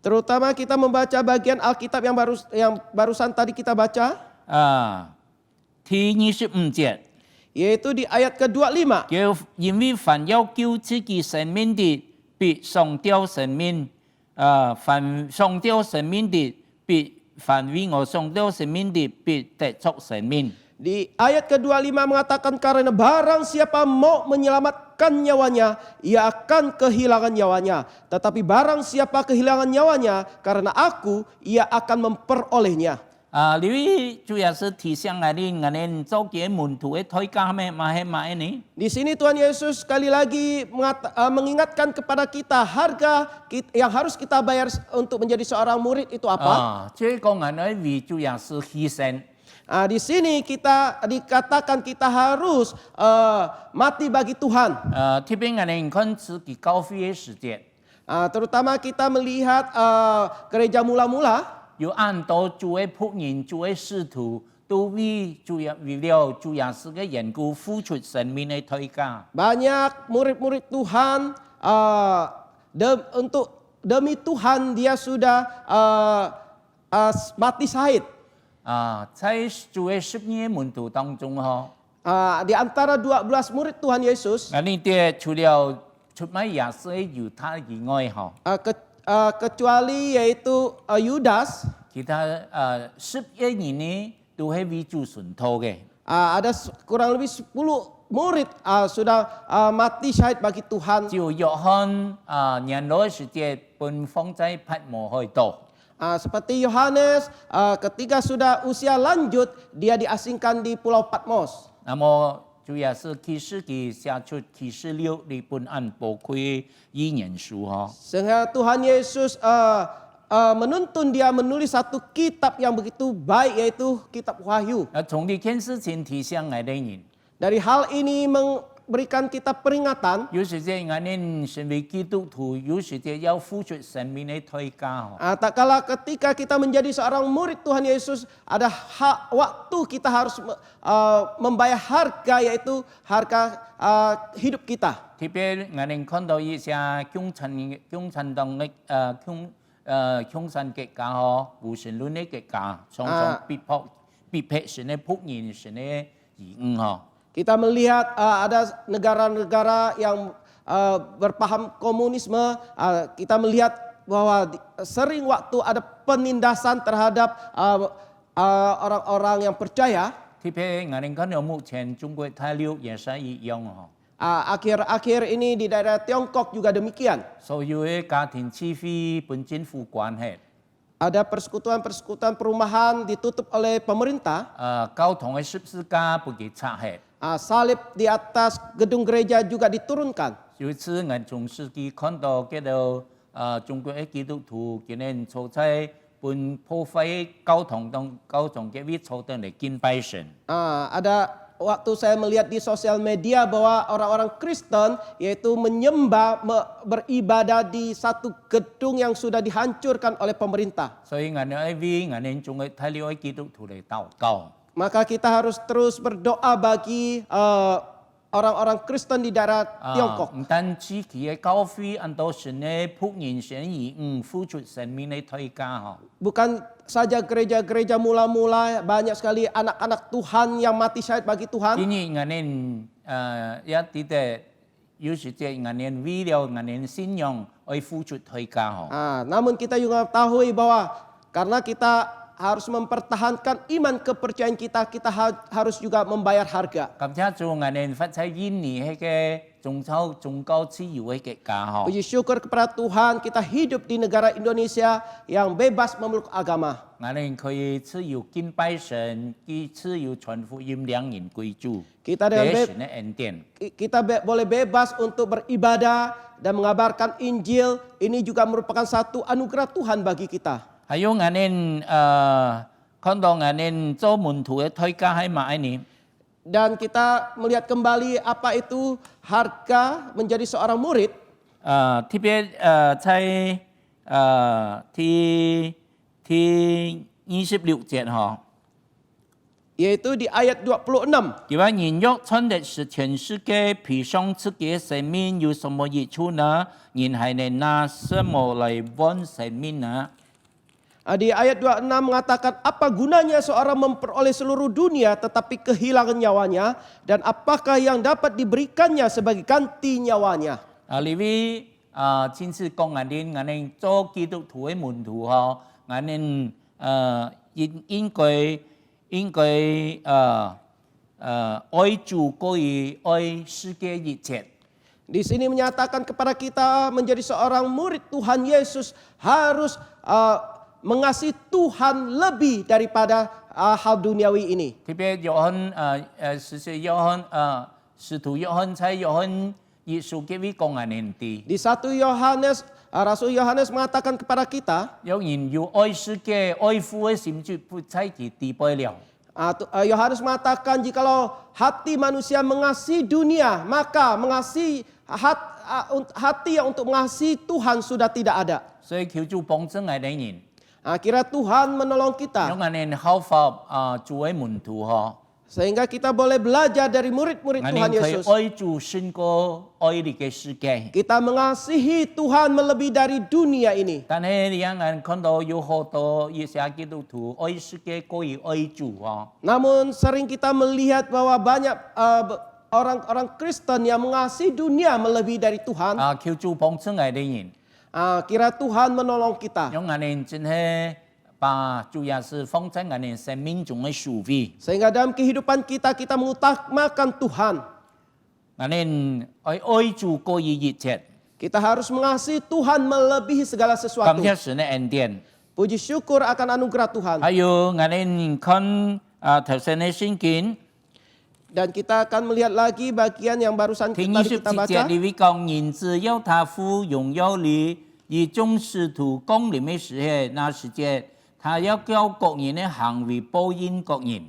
Terutama kita membaca bagian Alkitab yang barusan tadi kita baca, 第25節， yaitu di ayat ke-25. 叫因為凡要救自己生命的，必喪掉生命；凡喪掉生命的，凡為我喪掉生命的，必得着生命。 Di ayat ke-25 mengatakan karena barang siapa mau menyelamatkan nyawanya, ia akan kehilangan nyawanya. Tetapi barang siapa kehilangan nyawanya karena aku, ia akan memperolehnya. 呢位主要是提醒我哋做嘅門徒嘅推介咩買呢？ Di sini Tuhan Yesus sekali lagi mengingatkan kepada kita harga yang harus kita bayar untuk menjadi seorang murid itu apa? 即係講我哋為主要是犧牲。 Di sini kita dikatakan kita harus mati bagi Tuhan. 特別我哋看自己教會嘅時節， Terutama kita melihat gereja mula-mula. 有按到主嘅僕人、主嘅使徒，都為了主耶穌嘅緣故付出生命嘅推價。 Banyak murid-murid Tuhan demi Tuhan dia sudah mati syahid. 在主嘅12門徒當中， Di antara 12 murid Tuhan Yesus, 我哋啲除了出賣耶穌嘅猶太以外， kecuali yaitu Yudas, 其他11人呢都係為主順託嘅。 ada kurang lebih 10 murid sudah mati syahid bagi Tuhan. 只有約翰年老嘅時節，被放在拔摩海島。 Seperti Yohanes, ketika sudah usia lanjut, dia diasingkan di Pulau Patmos. 那麼主要是啟示記寫出啟示錄呢本很寶貴預言書。 Sehingga Tuhan Yesus menuntun dia menulis satu kitab yang begitu baik, yaitu kitab Wahyu. 從呢件事情提醒我哋人， Dari hal ini berikan kita peringatan. 有時即係你成為基督徒，有時即要付出生命嘅代價。 Tak kala ketika kita menjadi seorang murid Tuhan Yesus, ada waktu kita harus membayar harga, yaitu harga hidup kita. 特別我哋看到一些共產黨嘅共產國家無神論嘅國家，常常逼迫神嘅僕人、神嘅義誤。 Kita melihat ada negara-negara yang berpaham komunisme. Kita melihat bahwa sering waktu ada penindasan terhadap orang-orang yang percaya. 特別我哋看到目前中國大陸也是一樣。 Akhir-akhir ini di daerah Tiongkok juga demikian. 所有嘅家庭支付本政府管轄。 Ada persekutuan-persekutuan perumahan ditutup oleh pemerintah. 交通嘅十字架不給拆卸。 Salib di atas gedung gereja juga diturunkan. 有一次我從司機看到叫做中國嘅基督徒，佢哋坐在本破壞交通嘅位坐等嚟敬拜神。 Ada waktu saya melihat di sosial media bahwa orang-orang Kristen yaitu menyembah, beribadah di satu gedung yang sudah dihancurkan oleh pemerintah. 所以我哋為中國大陸嘅基督徒嚟禱告。 Maka kita harus terus berdoa bagi orang-orang Kristen di daerah Tiongkok. 唔單止佢嘅教會，按到神嘅僕人、神義付出生命嘅代價。 Bukan saja gereja-gereja mula-mula, banyak sekali anak-anak Tuhan yang mati syahid bagi Tuhan. 今日我哋一啲嘅有時即係我哋為了我哋信仰而付出代價。 Namun kita juga ketahui bahwa karena kita harus mempertahankan iman kepercayaan kita, kita harus juga membayar harga. 咁即係做我哋發財印尼係嘅宗教自由嘅國家。 Puji syukur kepada Tuhan, kita hidup di negara Indonesia yang bebas memeluk agama. 我哋可以自由敬拜神，自由傳福音，兩人歸主。 Kita dengan神嘅恩典。 kita boleh bebas untuk beribadah dan mengabarkan Injil. Ini juga merupakan satu anugerah Tuhan bagi kita. 還有我哋看到我哋做門徒嘅代價係乜嘢？ Dan kita melihat kembali apa itu harga menjadi seorang murid. 特別在第26節Yaitu di ayat 26. 佢話人若穿的是全世界，披上自己嘅生命，有什麼益處呢？人還能拿什麼來換生命呢？ Di ayat 26 mengatakan apa gunanya seorang memperoleh seluruh dunia tetapi kehilangan nyawanya, dan apakah yang dapat diberikannya sebagai ganti nyawanya. 呢位先是講我哋做基督徒嘅門徒我哋應該愛主過於愛世界一切。 Di sini menyatakan kepada kita menjadi seorang murid Tuhan Yesus harus mengasihi Tuhan lebih daripada hal duniawi ini. 特別使徒約翰在約翰一書嘅位講我哋 Di 1 Yohanes, Rasul Yohanes mengatakan kepada kita, 有人要愛世界、愛父嘅心就不在其地步了。 Yohanes mengatakan jikalau hati manusia mengasihi dunia, maka mengasihi hati yang untuk mengasihi Tuhan sudah tidak ada. 所以求主幫助我哋人。 Kira Tuhan menolong kita 讓我哋效法主嘅門徒 sehingga kita boleh belajar dari murid-murid 我 Tuhan 哋可以 Yesus. 愛主勝過愛呢個世界。 Kita mengasihi Tuhan melebihi dari dunia ini. 但係讓人看到有好多一些基督徒愛世界過於愛主 Namun sering kita melihat bahwa banyak orang-orang Kristen yang mengasihi dunia melebihi dari Tuhan. 求主幫助我哋人， Kira Tuhan menolong kita 讓我哋真係把主耶穌放在我哋生命中嘅首位。 sehingga dalam kehidupan kita mengutamakan Tuhan. 我哋愛主過於一切， Kita harus mengasihi Tuhan melebihi segala 感 sesuatu. 謝神嘅恩典。 Puji syukur akan anugerah Tuhan. 還有我哋看頭先嘅聖經， Dan kita akan melihat lagi bagian yang barusan 第 tadi kita 27節 baca. 裏面講，人子要他父榮耀裏，以眾使徒降臨嘅時候，那時節，他要叫各人嘅行為報應各人。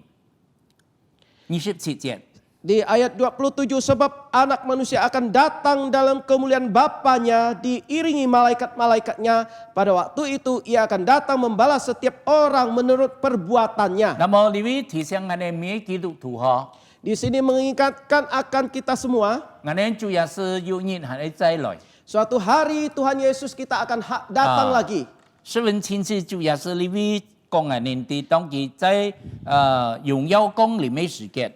27節。Di ayat 27, sebab anak manusia akan datang dalam kemuliaan Bapanya diiringi malaikat-malaikatnya. Pada waktu itu ia akan datang membalas setiap orang menurut perbuatannya. 那么呢位提醒我哋每基督徒哈， Di sini mengingatkan akan kita semua, 我哋主要是有日係再來， suatu hari Tuhan Yesus kita akan datang lagi. 十分清楚主要是呢位講我哋啲當佢在榮耀光裏面時間。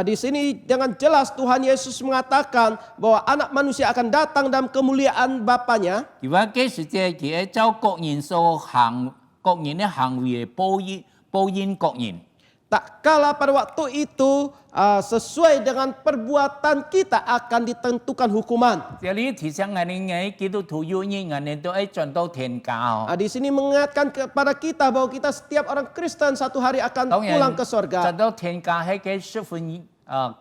Di sini dengan jelas Tuhan Yesus mengatakan bahwa anak manusia akan datang dalam kemuliaan Bapanya. 佢話嘅時節，佢係照各人所行各人嘅行為報應各人。 Tak kala pada waktu itu sesuai dengan perbuatan kita akan ditentukan hukuman. 這裡提醒我哋基督徒有日我哋都係進到天家。 Di sini mengingatkan kepada kita bahwa kita setiap orang Kristen satu hari akan 當然， pulang ke sorga. 進到天家係個十分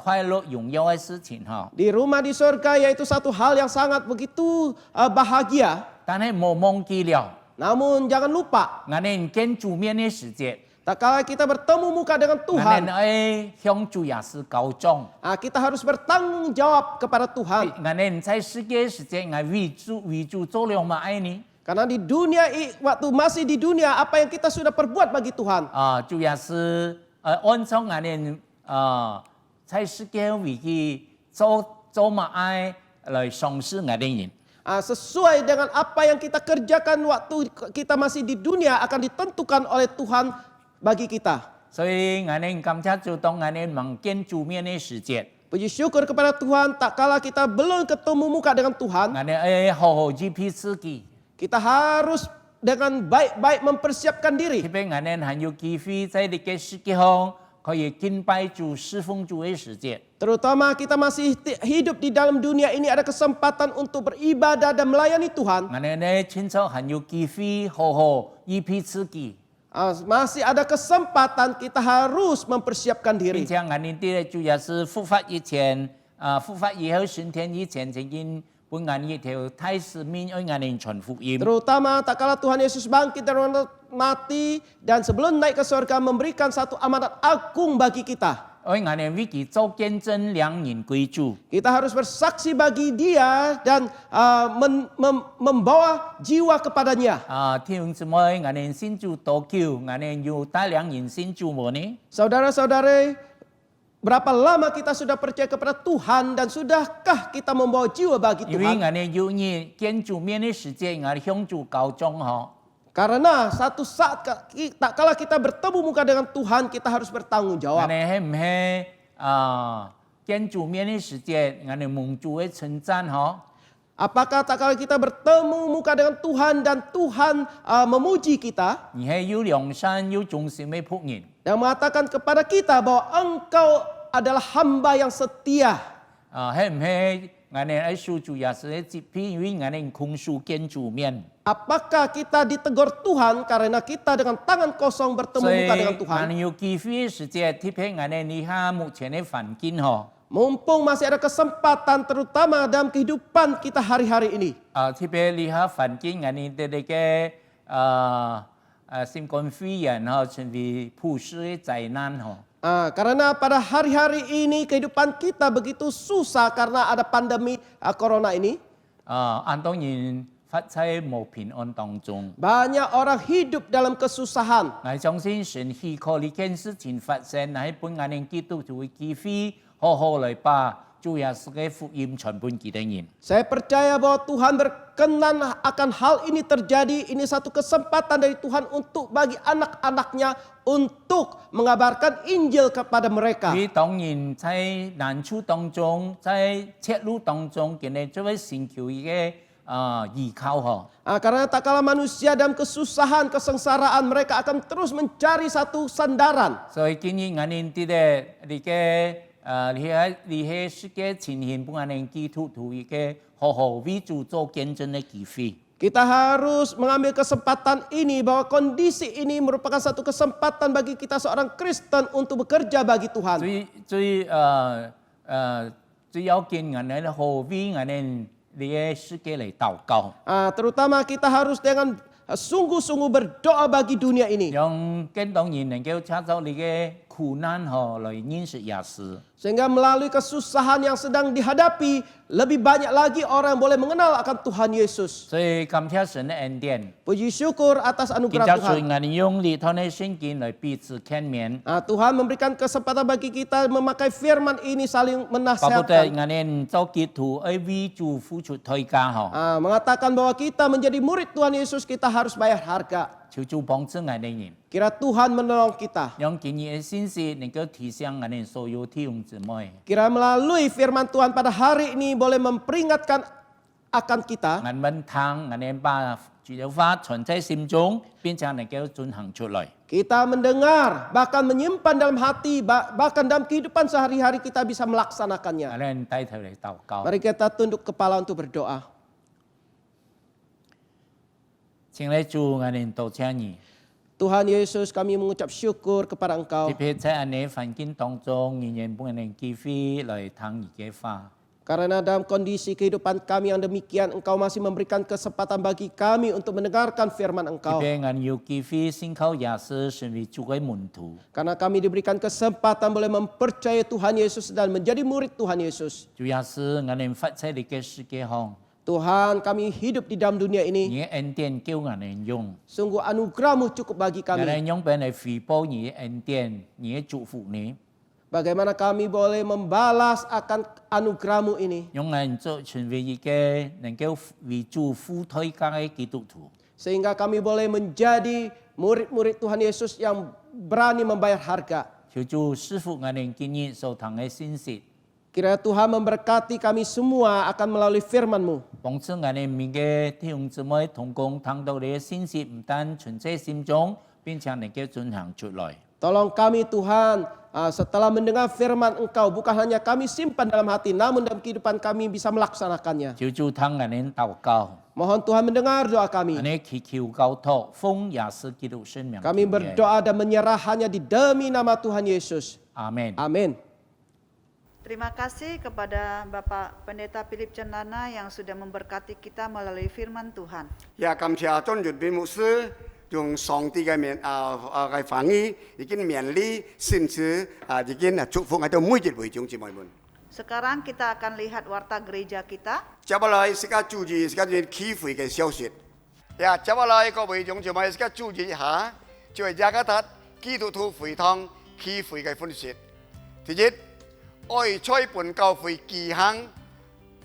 快樂榮耀嘅事情哈。 Di rumah di sorga yaitu satu hal yang sangat begitu bahagia. 但係冇忘記了， Namun jangan lupa, 我哋見主面嘅時節。 tak kala kita bertemu muka dengan Tuhan, 我哋向主也是告狀。 kita harus bertanggung jawab kepada Tuhan. 我哋在世界時節，我為主做了乜嘢呢？ Karena di dunia, waktu masih di dunia, apa yang kita sudah perbuat bagi Tuhan. 主要是按照我哋在世界為佢做乜嘢來賞識我哋人。 Sesuai dengan apa yang kita kerjakan waktu kita masih di dunia akan ditentukan oleh Tuhan bagi kita. 所以我哋感謝主，當我哋望見主面嘅時節， Puji syukur kepada Tuhan, tak kala kita belum ketemu muka dengan 我 Tuhan, 哋好好預備自己。 kita harus dengan baik-baik mempersiapkan 特 diri. 別我哋還有機會在呢個世界上可以敬拜主、侍奉主嘅時節。 Terutama kita masih hidup di dalam dunia ini ada kesempatan untuk beribadah dan melayani Tuhan. 我哋呢清楚還有機會好好預備自己。 Masih ada kesempatan kita harus mempersiapkan 並 diri. 且我哋啲主要是復活以前，復活以後升天以前曾經本眼一條太使命為我哋傳福音。 Terutama tak kala Tuhan Yesus bangkit dari orang mati dan sebelum naik ke surga memberikan satu amanat agung bagi kita. 為我哋為佢做見證，兩人歸主。 Kita harus bersaksi bagi dia dan membawa jiwa kepadanya. 弟兄姊妹，我哋信主多久？我哋有帶兩人信主冇呢？ Saudara-saudari, berapa lama kita sudah percaya kepada Tuhan dan sudahkah kita membawa jiwa bagi 因為 Tuhan? 我哋有日見主面嘅時節，我哋向主告狀嗬。 Karena satu saat tak kala kita bertemu muka dengan Tuhan, kita harus bertanggung 我 jawab. 哋係唔係見主面嘅時節，我哋蒙主嘅稱讚嗬？ Apakah tak kala kita bertemu muka dengan Tuhan dan Tuhan memuji kita 而係有良善、有忠心嘅僕人。 dan mengatakan kepada kita bahwa engkau adalah hamba yang setia. 係唔係我哋喺受主耶穌嘅接片，因為我哋控訴見主面。 Apakah kita ditegur Tuhan karena kita dengan tangan kosong bertemu 所以 muka dengan 我 Tuhan? 哋有機會嘅時節，特別我哋呢下目前嘅環境嗬。 Mumpung masih ada kesempatan terutama dalam kehidupan kita hari-hari ini. 特別呢下環境，我哋哋嘅新冠肺炎嗬，成為普世嘅災難嗬。 Karena pada hari-hari ini kehidupan kita begitu susah karena ada pandemi corona ini. 安當然發在無平安當中。 Banyak orang hidup dalam kesusahan. 我相信神許可呢件事情發生，喺本我哋基督徒嘅機會，好好嚟把主耶穌嘅福音傳俾其他人。 Saya percaya bahwa Tuhan berkenan akan hal ini terjadi. Ini satu kesempatan dari Tuhan untuk bagi anak-anaknya untuk mengabarkan Injil kepada mereka. 佢當然在難處當中，在赤路當中，佢哋作為尋求嘅依靠嗬。 Karena tak kala manusia dalam kesusahan, kesengsaraan, mereka akan terus mencari satu sandaran. 所以建議我哋啲咧，你喺世界呈現本我哋基督徒嘅好好為主做見證嘅機會。 Kita harus mengambil kesempatan ini bahwa kondisi ini merupakan satu kesempatan bagi kita seorang Kristen untuk bekerja bagi Tuhan. 最要緊我哋好為我哋呢個世界嚟禱告。 Terutama kita harus dengan sungguh-sungguh berdoa bagi dunia ini. 讓更多人能夠찾아你嘅苦難和來認識耶穌。Sehingga melalui kesusahan yang sedang dihadapi, lebih banyak lagi orang yang boleh mengenal akan Tuhan Yesus. 所以感謝神的恩典， Puji syukur atas 今 anugerah 朝 Tuhan. 隨我哋用呢套嘅聖經來彼此勸勉， Tuhan memberikan kesempatan bagi kita memakai firman ini saling 巴不得 menasihatkan. 我哋做基督徒，為主付出代價嗬， Mengatakan bahwa kita menjadi murid Tuhan Yesus, kita harus bayar harga. 求主幫助我哋人， Kira Tuhan menolong kita. 讓今日嘅信息能夠提醒我哋所有弟兄姊妹， Kira melalui firman Tuhan pada hari ini boleh memperingatkan akan kita. 我們聽我哋把主的話存在心中，並且能夠進行出來。 Kita mendengar, bahkan menyimpan dalam hati, bahkan dalam kehidupan sehari-hari kita bisa 我 melaksanakannya. 哋低頭嚟禱告， Mari kita tunduk kepala untuk berdoa. 請你主我哋多謝你， Tuhan Yesus, kami mengucap syukur kepada 特 Engkau. 別在我哋環境當中，仍然幫我哋機會來聽你嘅話。 Karena dalam kondisi kehidupan kami yang demikian, Engkau masih memberikan kesempatan bagi kami untuk mendengarkan firman 特 Engkau. 別我哋有機會信靠耶穌成為主嘅門徒。 Karena kami diberikan kesempatan boleh mempercayai Tuhan Yesus dan menjadi murid Tuhan Yesus. 主耶穌，我哋發在你嘅世界上， Tuhan, kami hidup di dalam dunia 你 ini. 嘅恩典叫我哋用， Sungguh anugerah-Mu cukup bagi 我哋 kami. 用俾你回報你嘅恩典，你嘅祝福你， Bagaimana kami boleh membalas akan anugerah-Mu ini. 用我哋做成為一個能夠為主付代價嘅基督徒。 Sehingga kami boleh menjadi murid-murid Tuhan Yesus yang berani membayar harga. 求主師傅我哋今日所聽嘅信息， Kiranya Tuhan memberkati kami semua akan melalui firman-Mu. 幫助我哋每個弟兄姊妹同工聽到你嘅信息，唔單存在心中，並且能夠進行出來。 Tolong kami Tuhan, setelah mendengar firman Engkau, bukan hanya kami simpan dalam hati, namun dalam kehidupan kami bisa melaksanakannya. 求主聽我哋禱告， Mohon Tuhan mendengar doa 我 kami. 哋祈求交託，奉耶穌基督聖名。 Kami berdoa dan menyerah hanya di demi nama Tuhan Yesus. 阿門。 Amin. Terima kasih kepada Bapak Pendeta Philip Cendana yang sudah memberkati kita melalui firman Tuhan. 也感謝張月炳牧師用上帝嘅嘅翻譯，已經勉勵甚至已經祝福我哋每一位弟兄姊妹們。 Sekarang kita akan lihat warta gereja kita. 接下來是個注意是個機會嘅消息。接下來各位弟兄姊妹是個注意一下，就係雅各達基督徒會堂機會嘅分析。第一，愛栽培教會技行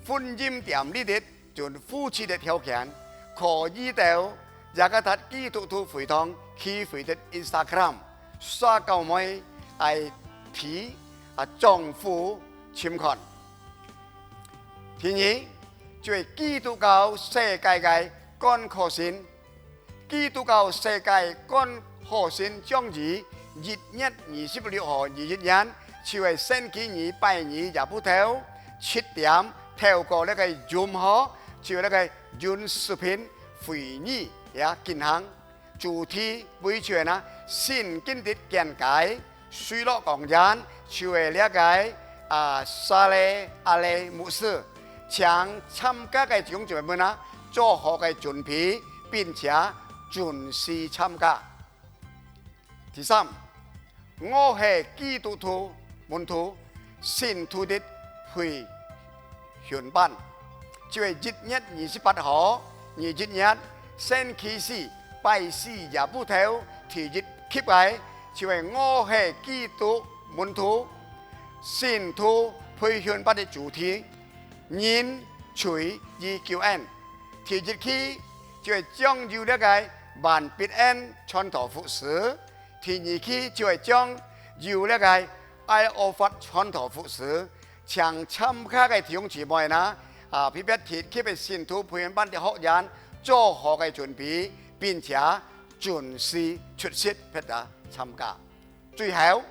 婚姻點呢啲就夫妻嘅條件，可以到雅各達基督徒會堂機會嘅 Instagram 刷購買係睇丈夫簽看。第二，就係基督教世界嘅干科線，基督教世界干科線將於1月26號21日，就係星期二拜二日不頭7點，透過呢個 Zoom 號，就係呢個 Zoom 視頻會議也進行。主題會全啊，聖經的見解，水落講人，就係呢個沙利阿利牧師。將參加嘅弟兄姊妹們啊，做好嘅準備，並且準時參加。第三，我係基督徒門徒信徒的培訓班，就係1月28號21日星期四拜四日不頭第一期嘅，就係我係基督門徒信徒培訓班嘅主題。人隨意救恩，第一期就係將要呢個萬必恩傳道服事，第二期就係將要呢個愛惡法傳道服事。請參加嘅弟兄姊妹呢，特別第一期嘅信徒培訓班嘅學員做好嘅準備，並且準時出席參加。最後，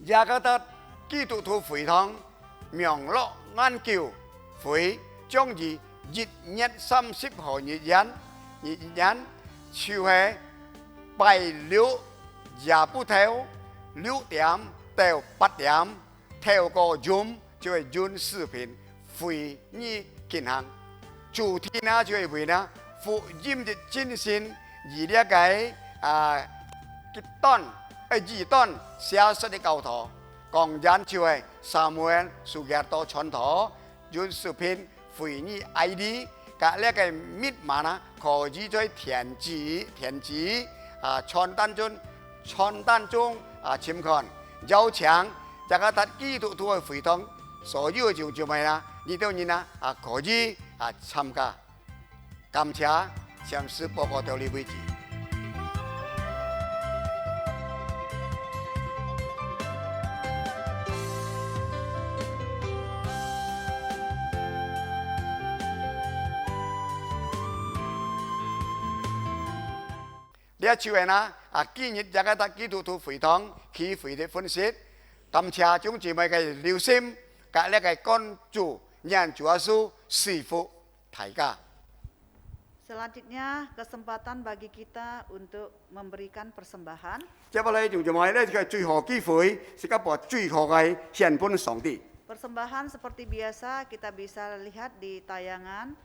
雅各達基督徒會堂明樂研究會將於1月30號日就係拜六日不頭6點到8點，透過 Zoom 就係 Zoom 視頻會議進行。主題呢就係為呢福音的精神，而呢個極端2 ต้นเสียสติเก่าถอกองยันช่วยซามูเอลสุเกียโตชนถอยุนสุพินฝีนี่ไอดีกะเรียกไอ้มิดมานะขอจีช่วยเถียนจีชอนตันจุนชอนตันจงชิมคอนเย้า强จากตัดกี้ตัวฝีทอง所有就ไม่นะนี่เดี๋ยวนี้นะขอจี参加感謝上司報告到你為止。呢一次係นะ今日大家得基督徒會堂企會的分析，感謝眾姊妹嘅留心，隔呢嘅關注，讓主耶穌賜福大家。 Selanjutnya kesempatan bagi kita untuk memberikan persembahan. 接落嚟仲就係呢個最後機會，是一部最後嘅獻本上帝。 Persembahan seperti biasa kita bisa lihat di tayangan,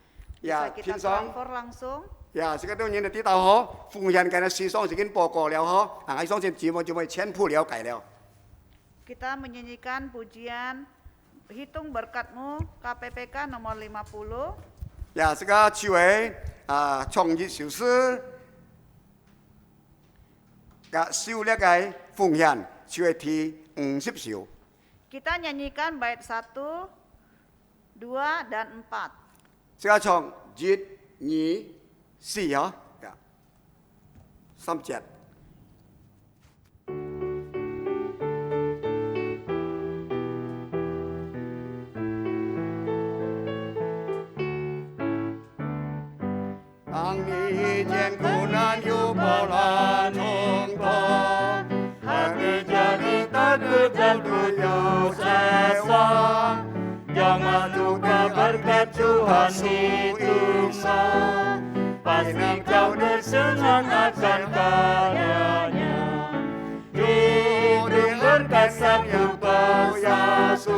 Ya, bisa kita Kim Song. transfer langsung. 呀，是個當然你知道嗬，奉獻嘅事上已經報告了嗬，我相信姊妹全部了解了。 Kita menyanyikan pujian Hitung Berkatmu KPPK nomor 50. 呀，這個趣味創意小詩嘅少叻嘅奉獻，趣味第50首。 Kita nyanyikan bait 1, 2, dan 4. 這個從1、2、4嗬，呀，3節。 當你見苦難有波瀾衝動， hati jadi takut dan putus asa. Jangan lupa berkat Tuhan itu sah. Pasti kau bersenang akan karyanya. Hidup berkat satu Yesus.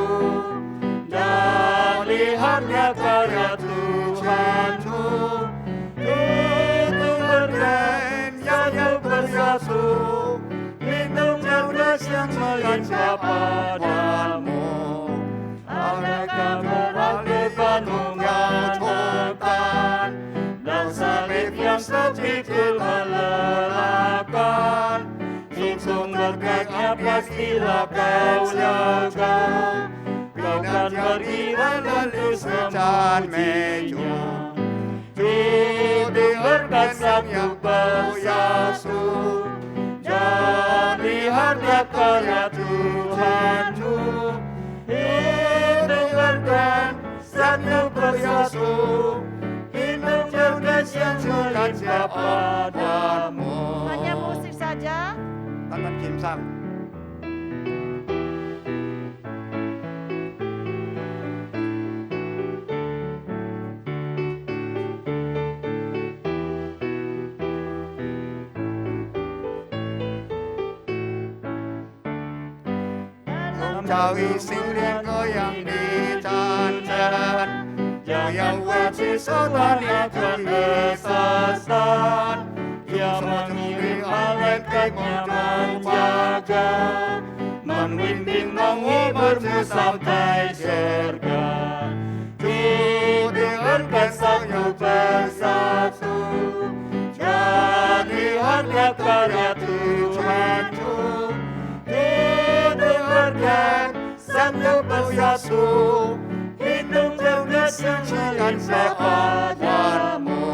Dan lihatlah karya Tuhanmu. Hidup berkat satu Yesus. Hidup cerdas yang melimpah padamu. Adakah berarti menunggalkan dan salib yang sedikit melelahkan. Hitung berkatnya pastilah kau jaga. Kau kan beriman dan keselamatan meja. Hidup berkat satu Yesus. Dan lihatlah karya Tuhanmu. Hidup berkat satu Yesus. Hidup cerdas yang melimpah padamu. Hanya musik saja. Tangan Kim Sang. Cari singling goyang di jalan, yang wajib sopan akan kesasar. Dia mengirim malaikatnya menjaga, membimbing mengibarmu sampai surga. Dengarkan sang bersatu, jadi harga karya Tuhanmu. Dengarkan satu Yesus, hidup cerdas yang melimpah padamu.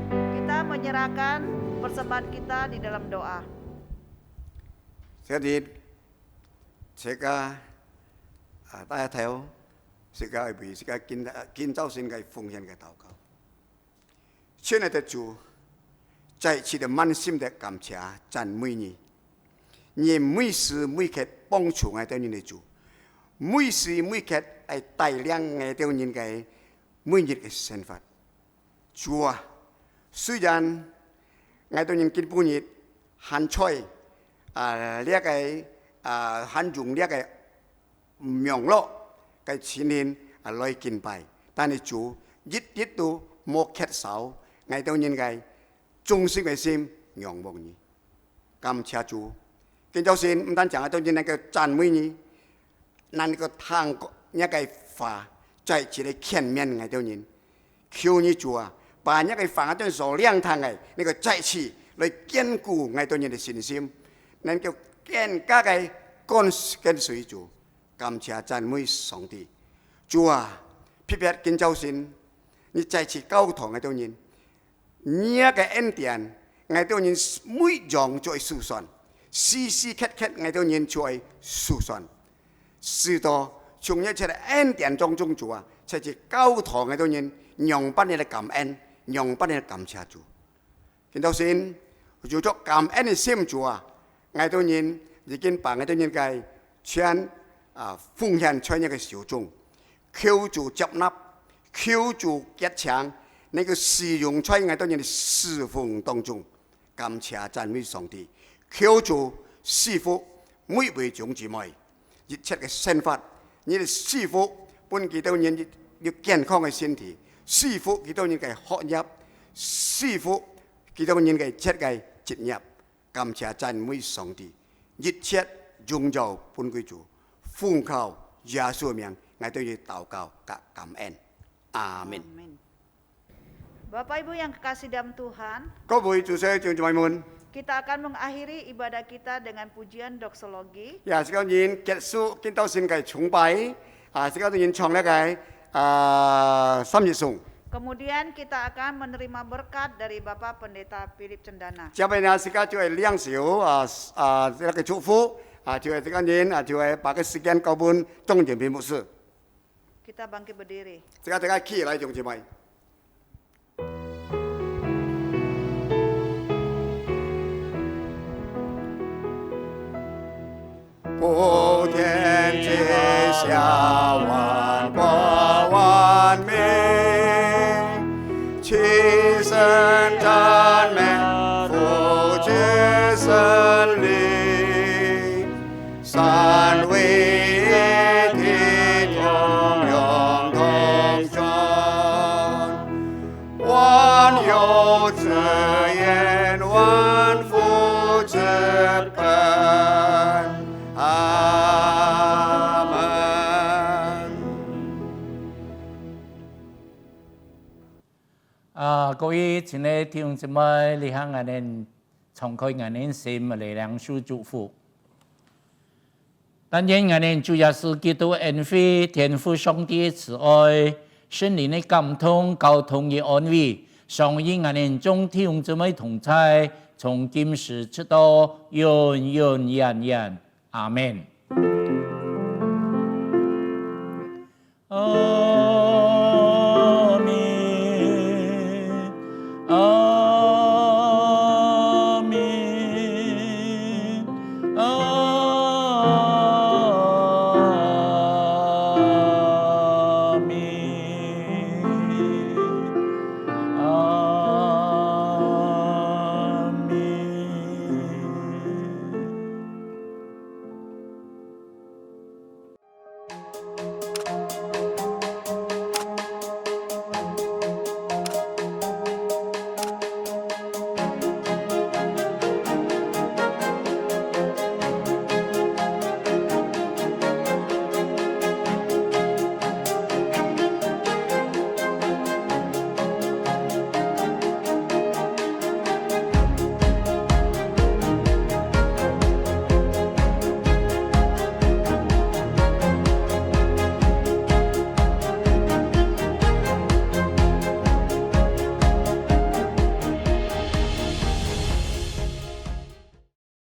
Kita menyerahkan persembahan kita di dalam doa. Sẽ sẽ ca ta theo sẽ ca bị sẽ ca kiến giáo sinh cái奉獻cái祷告。亲爱的主，在此的满心的感謝讚美你，你每時每刻幫助我哋你的主，每時每刻係帶領我哋你嘅每日嘅生活。主啊，雖然我哋你見半日限菜呢個限用呢個名落嘅錢年來敬拜，但係主一都冇缺少。我哋應該忠心嘅心仰望你，感謝主。見到先唔單講到那個讚美你，那個湯那個話在一個前面嘅到人，求你主啊，把那個話對所亮堂嘅那個再次來堅固我到人的信心，能夠更加嘅跟隨主，感謝讚美上帝。主啊，特別見到先，你再次交託我到人，呢個恩典我到人每樣在數算。時時刻刻我都人在數算，使到從一切嘅恩典當中主啊，才是交託我都人用不你嘅感恩，用不你嘅感謝主。見到先，做咗感恩嘅心主啊，我都人已經把我都人嘅全奉獻出一個小眾，求主接納，求主結強，那個使用出我都人嘅侍奉當中，感謝讚美上帝。求主賜福每位弟兄姊妹，一切嘅生活，你哋賜福本幾多人要健康嘅身體，賜福幾多人嘅學業，賜福幾多人嘅一切嘅職業，感謝讚美上帝，一切榮耀本歸主，奉靠耶穌名，我對你禱告及感恩，阿門。 Bapak Ibu yang kekasih dalam Tuhan, 各位主席弟兄姊妹們。 kita akan mengakhiri ibadah kita dengan pujian doksologi. 呀，這個人結束見到先嘅崇拜，這個人唱呢個三葉頌。 Kemudian kita akan menerima berkat dari Bapak Pendeta Philip Cendana. 接下來時間就係兩小這個祝福，就係這個人就係把個時間交俾鐘建平牧師。 Kita bangkit berdiri. 大家起來，弟兄姊妹。 普天之下，萬國萬民，齊聲讚美父子聖靈，三位一體同榮同尊，萬有之源，萬福之本。 各位亲爱的弟兄姊妹，你向我们敞开我们心，来领受祝福。但愿我们主耶稣基督恩惠、天父上帝的慈愛、聖靈的感通、交通的安慰，常與我們眾弟兄姊妹同在，從今時直到永永遠遠。阿門。